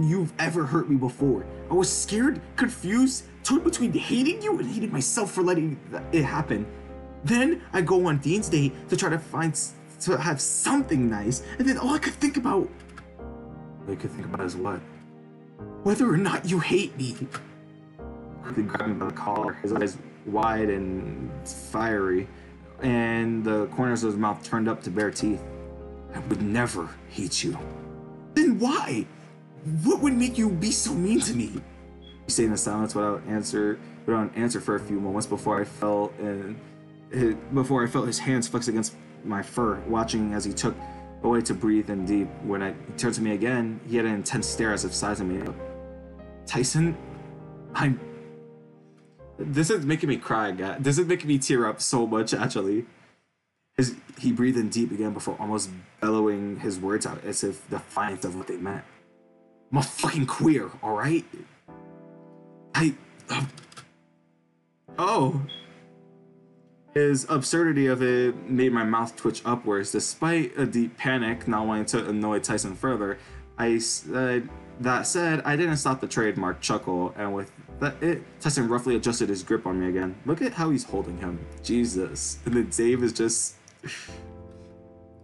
you've ever hurt me before. I was scared, confused, torn between hating you and hating myself for letting it happen. Then I go on Dean's date to try to have something nice, and then all I could think about is what? Whether or not you hate me. Quickly grabbed me by the collar, his eyes wide and fiery, and the corners of his mouth turned up to bare teeth. I would never hate you. Then why? What would make you be so mean to me? He stayed in silence without an answer for a few moments before I felt his hands flex against my fur, watching as he took away to breathe in deep. When he turned to me again, he had an intense stare as if sizing me up. Tyson, this is making me cry, guys. This is making me tear up so much, actually. He breathed in deep again before almost bellowing his words out as if defiant of what they meant. I'm a fucking queer, alright? His absurdity of it made my mouth twitch upwards. Despite a deep panic, not wanting to annoy Tyson further, that said, I didn't stop the trademark chuckle, and with Tyson roughly adjusted his grip on me again. Look at how he's holding him. Jesus. And then Dave is just...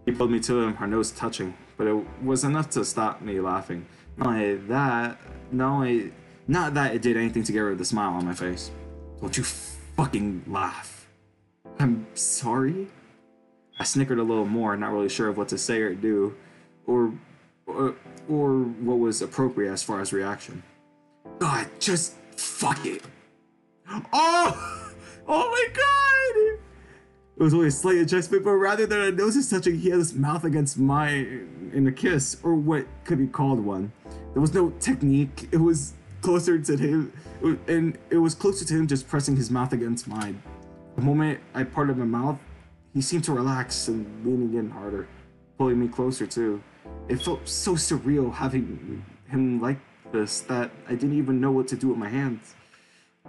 He pulled me to him, our nose touching, but it was enough to stop me laughing. Not that it did anything to get rid of the smile on my face. Don't you fucking laugh. I'm sorry? I snickered a little more, not really sure of what to say or do, or what was appropriate as far as reaction. God, just fuck it. Oh! Oh my god! It was only a slight adjustment, but rather than our noses touching, he had his mouth against mine in a kiss, or what could be called one. There was no technique. It was closer to him, and it was closer to him just pressing his mouth against mine. The moment I parted my mouth, he seemed to relax and leaning in harder, pulling me closer too. It felt so surreal having him like this that I didn't even know what to do with my hands.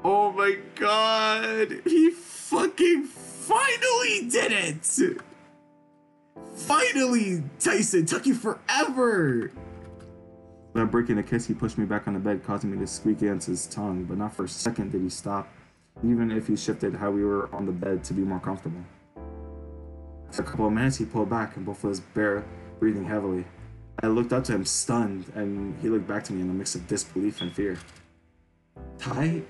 Oh my god! He fucking finally did it! Finally, Tyson! Took you forever! Without breaking a kiss, he pushed me back on the bed, causing me to squeak against his tongue, but not for a second did he stop, even if he shifted how we were on the bed to be more comfortable. After a couple of minutes, he pulled back, and both of us bare, breathing heavily. I looked up to him, stunned, and he looked back to me in a mix of disbelief and fear. Ty?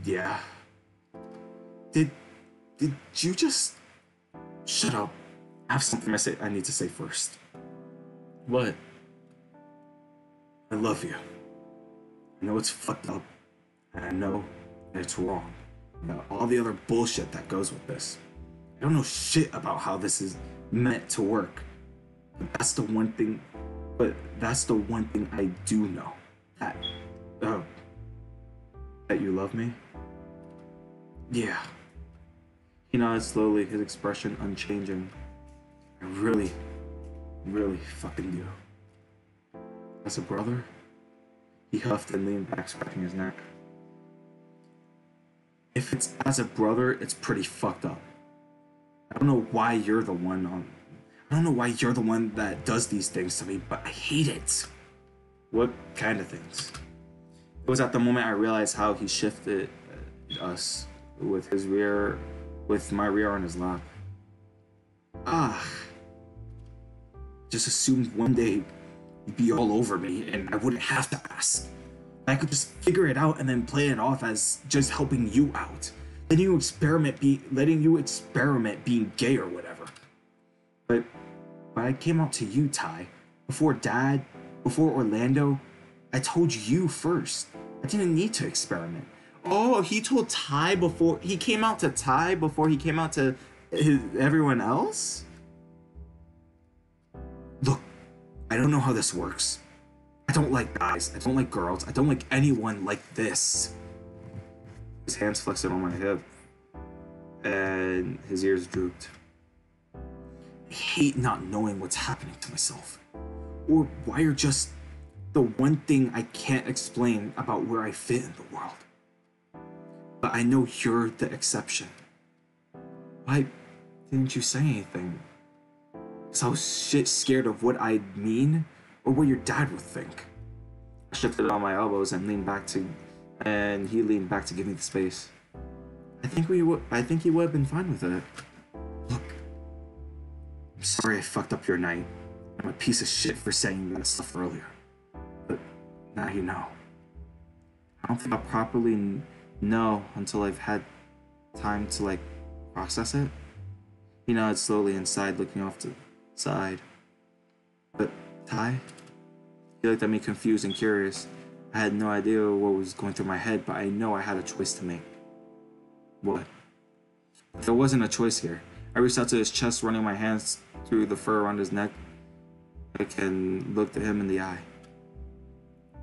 Yeah. Did you just... Shut up. I have something I need to say first. What? I love you. I know it's fucked up, and I know that it's wrong. About all the other bullshit that goes with this. I don't know shit about how this is meant to work. But that's the one thing I do know. That you love me? Yeah. He nodded slowly, his expression unchanging. I really, really fucking do. As a brother? He huffed and leaned back, scratching his neck. If it's as a brother, it's pretty fucked up. I don't know why you're the one that does these things to me, but I hate it. What kind of things? It was at the moment I realized how he shifted us with my rear on his lap. Just assumed one day you'd be all over me and I wouldn't have to ask. I could just figure it out and then play it off as just helping you out. Letting you experiment being gay or whatever. But I came out to you, Ty. Before Dad, before Orlando, I told you first. I didn't need to experiment. Oh, he told Ty before he came out to Ty before he came out to everyone else? Look, I don't know how this works. I don't like guys. I don't like girls. I don't like anyone like this. His hands flexed on my hip, and his ears drooped. I hate not knowing what's happening to myself, or why you're just the one thing I can't explain about where I fit in the world. But I know you're the exception. Why didn't you say anything? Because I was scared of what I'd mean, or what your dad would think. I shifted on my elbows and he leaned back to give me the space. I think he would have been fine with it. Look, I'm sorry I fucked up your night. I'm a piece of shit for saying that stuff earlier. But now you know. I don't think I'll properly know until I've had time to process it. He nodded slowly inside, looking off to the side. But Ty? He looked at me confused and curious. I had no idea what was going through my head, but I know I had a choice to make. What? There wasn't a choice here. I reached out to his chest, running my hands through the fur around his neck. And looked at him in the eye.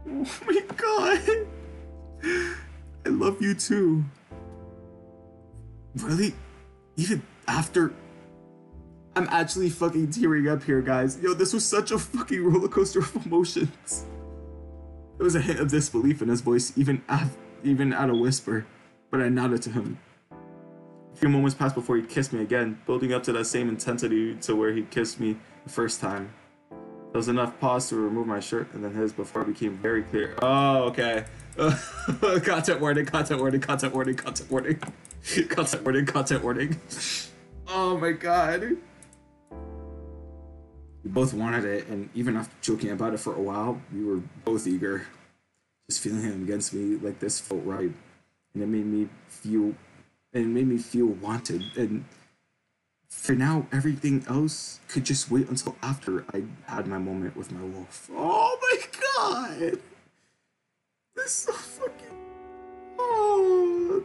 Oh my god! I love you too. Really? Even after... I'm actually fucking tearing up here, guys. Yo, this was such a fucking roller coaster of emotions. There was a hint of disbelief in his voice, even at a whisper, but I nodded to him. A few moments passed before he kissed me again, building up to that same intensity to where he kissed me the first time. There was enough pause to remove my shirt and then his before it became very clear. Oh, okay. Content warning, content warning, content warning, content warning. Content warning, content warning. Oh my god. We both wanted it, and even after joking about it for a while, we were both eager. Just feeling him against me like this felt right. And it made me feel wanted. And for now, everything else could just wait until after I had my moment with my wolf. Oh my god! is so fucking. Oh.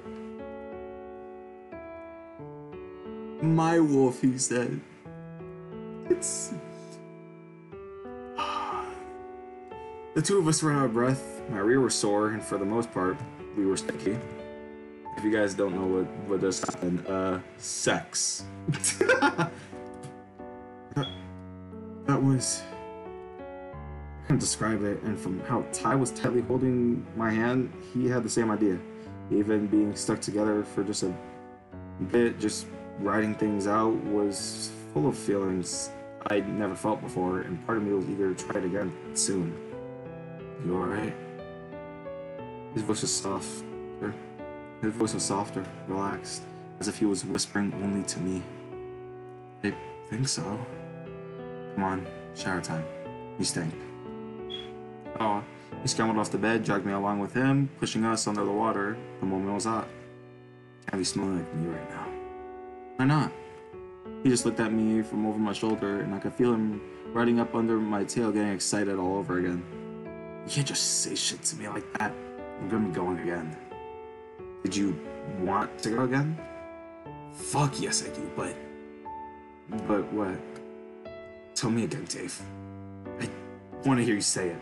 My wolf, he said. It's. The two of us were out of breath. My rear was sore, and for the most part, we were sticky. If you guys don't know what just happened, sex. that was. I can't describe it, and from how Ty was tightly holding my hand, he had the same idea. Even being stuck together for just a bit, just writing things out, was full of feelings I'd never felt before, and part of me was eager to try it again soon. You alright? His voice was soft. His voice was softer, relaxed, as if he was whispering only to me. I think so. Come on, shower time. You stink. Oh, he scrambled off the bed, dragged me along with him, pushing us under the water the moment it was hot. Can't be smelling like me right now. Why not? He just looked at me from over my shoulder, and I could feel him riding up under my tail, getting excited all over again. You can't just say shit to me like that. I'm gonna be going again. Did you want to go again? Fuck yes I do, but what? Tell me again, Dave. I want to hear you say it.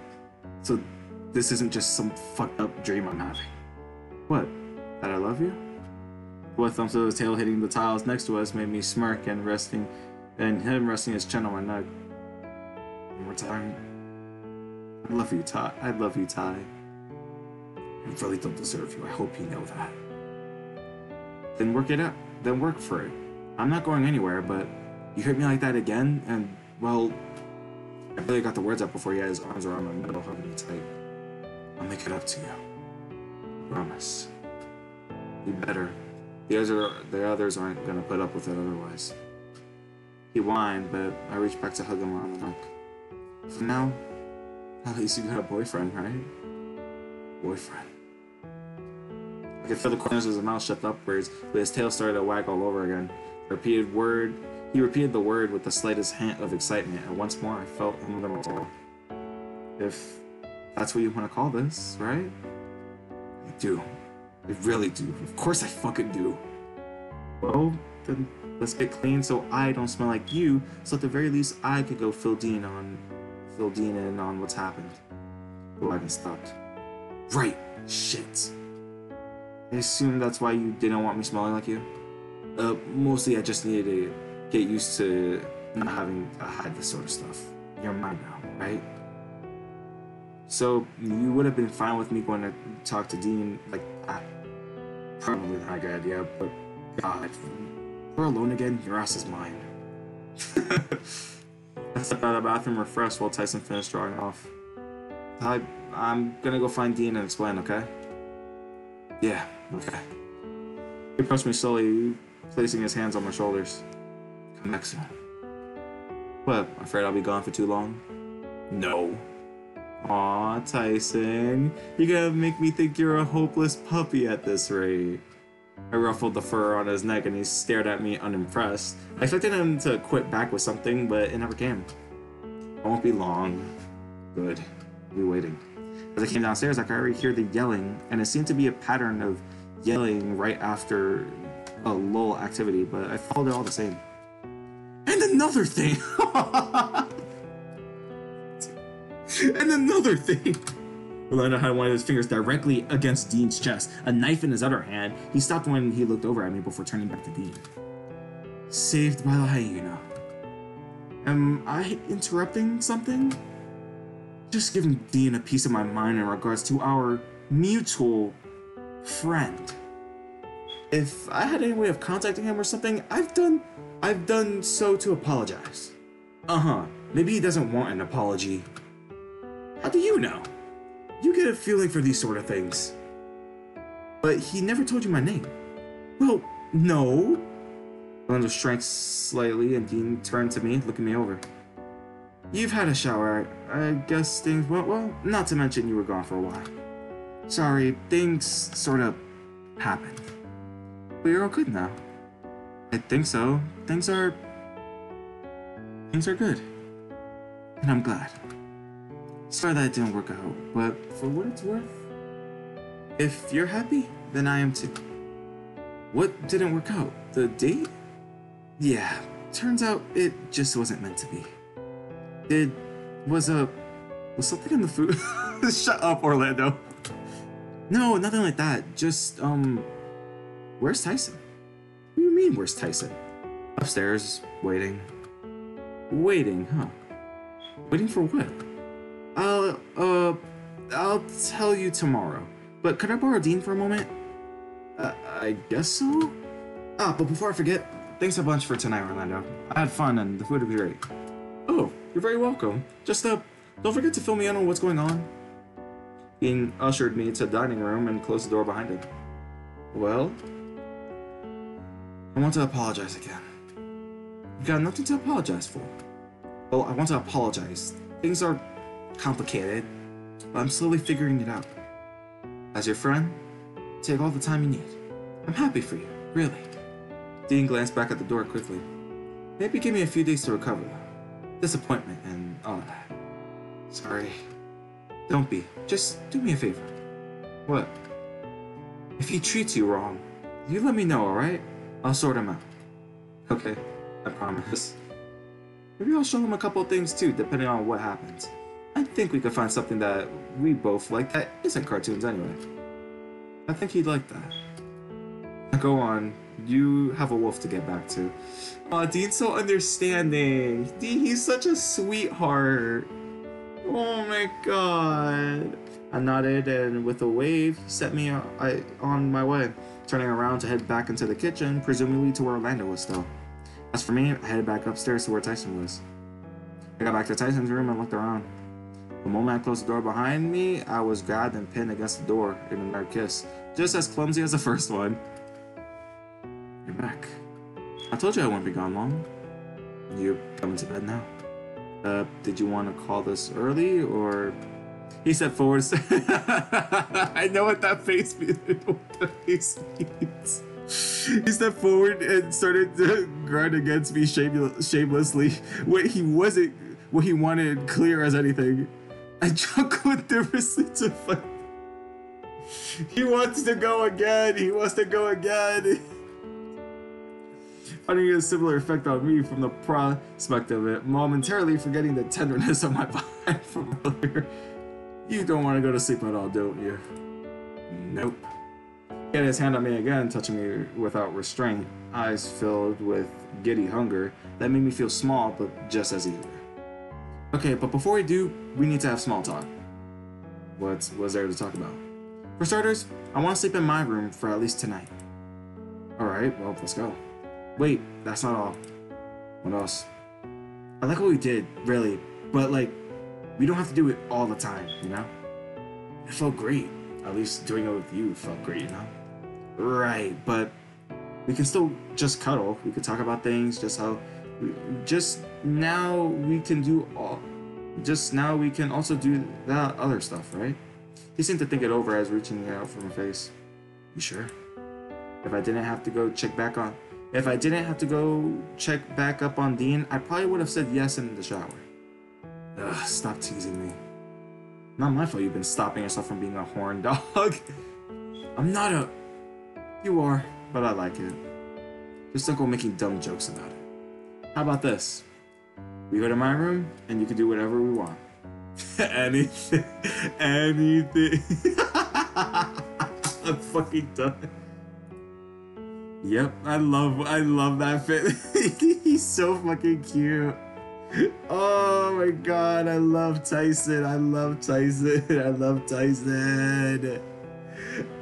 So this isn't just some fucked up dream I'm having. What? That I love you? What thumps of his tail hitting the tiles next to us made me smirk and him resting his chin on my neck. One more time. I love you, Ty. I love you, Ty. I really don't deserve you. I hope you know that. Then work it out. Then work for it. I'm not going anywhere, but you hurt me like that again, and, well, I really got the words out before he had his arms around my middle, hugging me tight. I'll make it up to you. I promise. You better. The others aren't gonna put up with it otherwise. He whined, but I reached back to hug him around the neck. For now, at least you got a boyfriend, right? Boyfriend. I could feel the corners of his mouth shift upwards, but his tail started to wag all over again. He repeated the word with the slightest hint of excitement, and once more I felt him under my tail. If that's what you want to call this, right? I do. I really do. Of course I fucking do. Well, then let's get clean so I don't smell like you, so at the very least I could go fill Dean in on what's happened. Oh, I haven't stopped. Right. Shit. I assume that's why you didn't want me smelling like you? Mostly I just needed to get used to not having to hide this sort of stuff. You're mine now, right? So you would have been fine with me going to talk to Dean like that? Probably not a good idea, but God, if we're alone again, your ass is mine. I stepped out of the bathroom refreshed while Tyson finished drawing off. I'm gonna go find Dean and explain, okay? Yeah, okay. He approached me slowly, placing his hands on my shoulders. Come back soon. What, afraid I'll be gone for too long? No. Aw, Tyson, you're gonna make me think you're a hopeless puppy at this rate. I ruffled the fur on his neck and he stared at me unimpressed. I expected him to quit back with something, but it never came. It won't be long. Good. I'll be waiting. As I came downstairs, I could already hear the yelling, and it seemed to be a pattern of yelling right after a lull activity, but I followed it all the same. And another thing! And another thing! Orlando had one of his fingers directly against Dean's chest, a knife in his other hand. He stopped when he looked over at me before turning back to Dean. Saved by the hyena. Am I interrupting something? Just giving Dean a piece of my mind in regards to our mutual friend. If I had any way of contacting him or something, I've done so to apologize. Maybe he doesn't want an apology. How do you know? You get a feeling for these sort of things. But he never told you my name. Well, no. Orlando shrank slightly and Dean turned to me, looking me over. You've had a shower. I guess things went well. Not to mention you were gone for a while. Sorry, things sort of happened. But you're all good now. I think so. Things are good. And I'm glad. Sorry that it didn't work out, but for what it's worth, If you're happy, then I am too. What didn't work out? The date? Yeah, turns out it just wasn't meant to be. Was something in the food? Shut up, Orlando. No, nothing like that. Just, where's Tyson? What do you mean, where's Tyson? Upstairs, waiting. Waiting, huh? Waiting for what? I'll tell you tomorrow. But could I borrow Dean for a moment? I guess so? Ah, but before I forget, thanks a bunch for tonight, Orlando. I had fun and the food was great. Oh, you're very welcome. Just, don't forget to fill me in on what's going on. Dean ushered me to the dining room and closed the door behind him. Well, I want to apologize again. You've got nothing to apologize for. Well, I want to apologize. Things are complicated, but I'm slowly figuring it out. As your friend, take all the time you need. I'm happy for you, really. Dean glanced back at the door quickly. Maybe give me a few days to recover. Disappointment and all that. Sorry. Don't be. Just do me a favor. What? If he treats you wrong, you let me know, alright? I'll sort him out. Okay, I promise. Maybe I'll show him a couple of things too, depending on what happens. I think we could find something that we both like that isn't cartoons anyway. I think he'd like that. Now go on. You have a wolf to get back to. Aw, Dean's so understanding. Dean, he's such a sweetheart. Oh my god. I nodded and with a wave, set me on my way, turning around to head back into the kitchen, presumably to where Orlando was still. As for me, I headed back upstairs to where Tyson was. I got back to Tyson's room and looked around. The moment I closed the door behind me, I was grabbed and pinned against the door in another kiss, just as clumsy as the first one. You're back. I told you I wouldn't be gone long. You coming to bed now? Did you want to call this early, or... He stepped forward. I know what that face means. He stepped forward and started to grind against me shamelessly. What he wanted clear as anything. I chuckled nervously to fight. He wants to go again. He wants to go again. Finding a similar effect on me from the prospect of it, momentarily forgetting the tenderness of my vibe from earlier. You don't want to go to sleep at all, don't you? Nope. He had his hand on me again, touching me without restraint, eyes filled with giddy hunger that made me feel small, but just as eager. Okay, but before we do, we need to have small talk. What's there to talk about? For starters, I want to sleep in my room for at least tonight. Alright, well, let's go. Wait, that's not all. What else? I like what we did, really, but like, we don't have to do it all the time, you know? It felt great. At least doing it with you felt great, you know? Right, but we can still just cuddle. We could talk about things, just now we can also do that other stuff, right? He seemed to think it over as reaching out for my face. You sure? If I didn't have to go check back up on Dean, I probably would have said yes in the shower. Ugh, stop teasing me. Not my fault you've been stopping yourself from being a horn dog. I'm not a... You are, but I like it. Just don't go making dumb jokes about it. How about this? We go to my room, and you can do whatever we want. Anything. Anything. I'm fucking done. Yep, I love that fit. He's so fucking cute. Oh my god, I love Tyson. I love Tyson.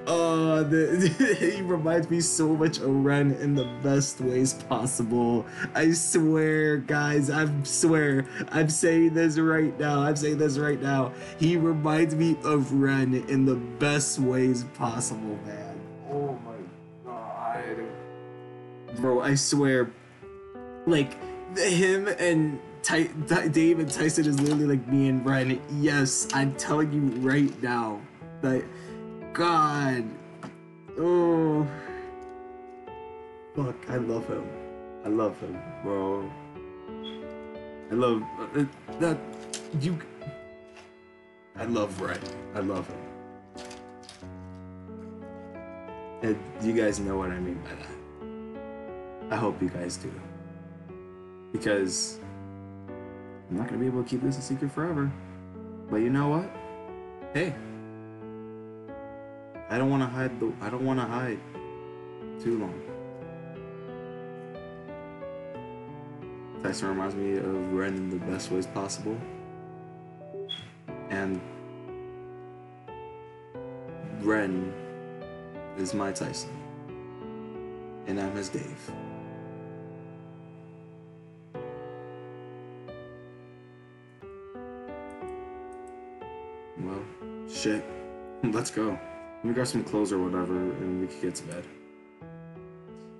Oh, he reminds me so much of Ren in the best ways possible. I swear, guys, I'm saying this right now. He reminds me of Ren in the best ways possible, man. Oh my god. Bro, I swear, like, him and Dave and Tyson is literally like me and Ren. Yes, I'm telling you right now. Like, God. Oh. Fuck, I love him. Bro. I love that. I love Ren. I love him. And you guys know what I mean by that. I hope you guys do. Because I'm not gonna be able to keep this a secret forever. But you know what? Hey, I don't want to hide too long. Tyson reminds me of Ren in the best ways possible. And Ren is my Tyson. And I'm his Dave. Well, shit. Let's go. Let me grab some clothes or whatever and we can get to bed.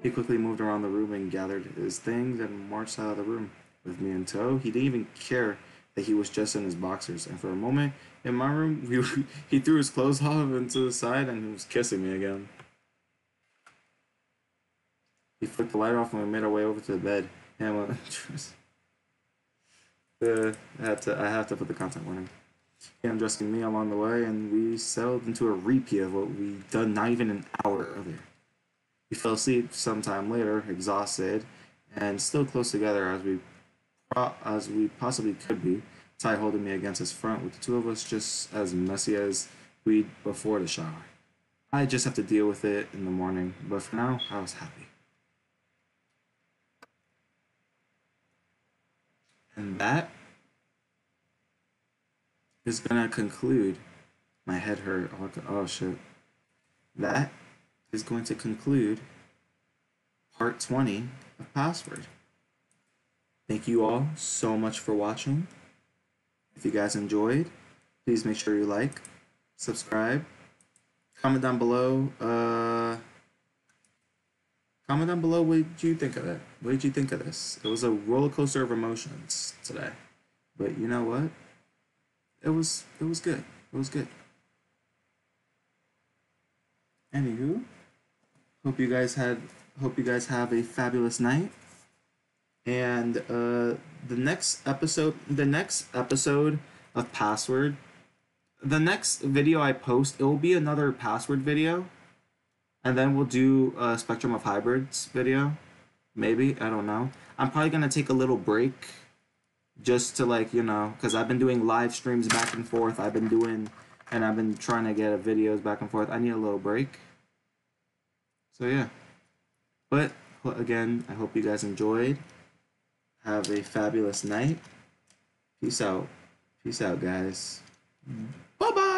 He quickly moved around the room and gathered his things and marched out of the room. With me in tow, he didn't even care that he was just in his boxers. And for a moment, in my room, he threw his clothes off into the side and he was kissing me again. He flicked the light off and we made our way over to the bed. And I have to put the content warning. He undressing me along the way, and we settled into a repeat of what we'd done not even an hour earlier. We fell asleep sometime later, exhausted, and still close together as we possibly could be, Ty holding me against his front, with the two of us just as messy as we'd before the shower. I just have to deal with it in the morning, but for now, I was happy. And that is gonna conclude. My head hurt. Oh shit. That is going to conclude part 20 of Password. Thank you all so much for watching. If you guys enjoyed, please make sure you like, subscribe, comment down below. Comment down below what did you think of it. What did you think of this? It was a roller coaster of emotions today, but you know what? It was good. It was good. Anywho, hope you guys have a fabulous night. And the next episode of Password, the next video I post, it will be another Password video, and then we'll do a Spectrum of Hybrids video. Maybe, I don't know. I'm probably gonna take a little break, just to because I've been doing live streams back and forth. I've been trying to get videos back and forth. I need a little break. So yeah. But again, I hope you guys enjoyed. Have a fabulous night. Peace out. Peace out, guys. Bye-bye.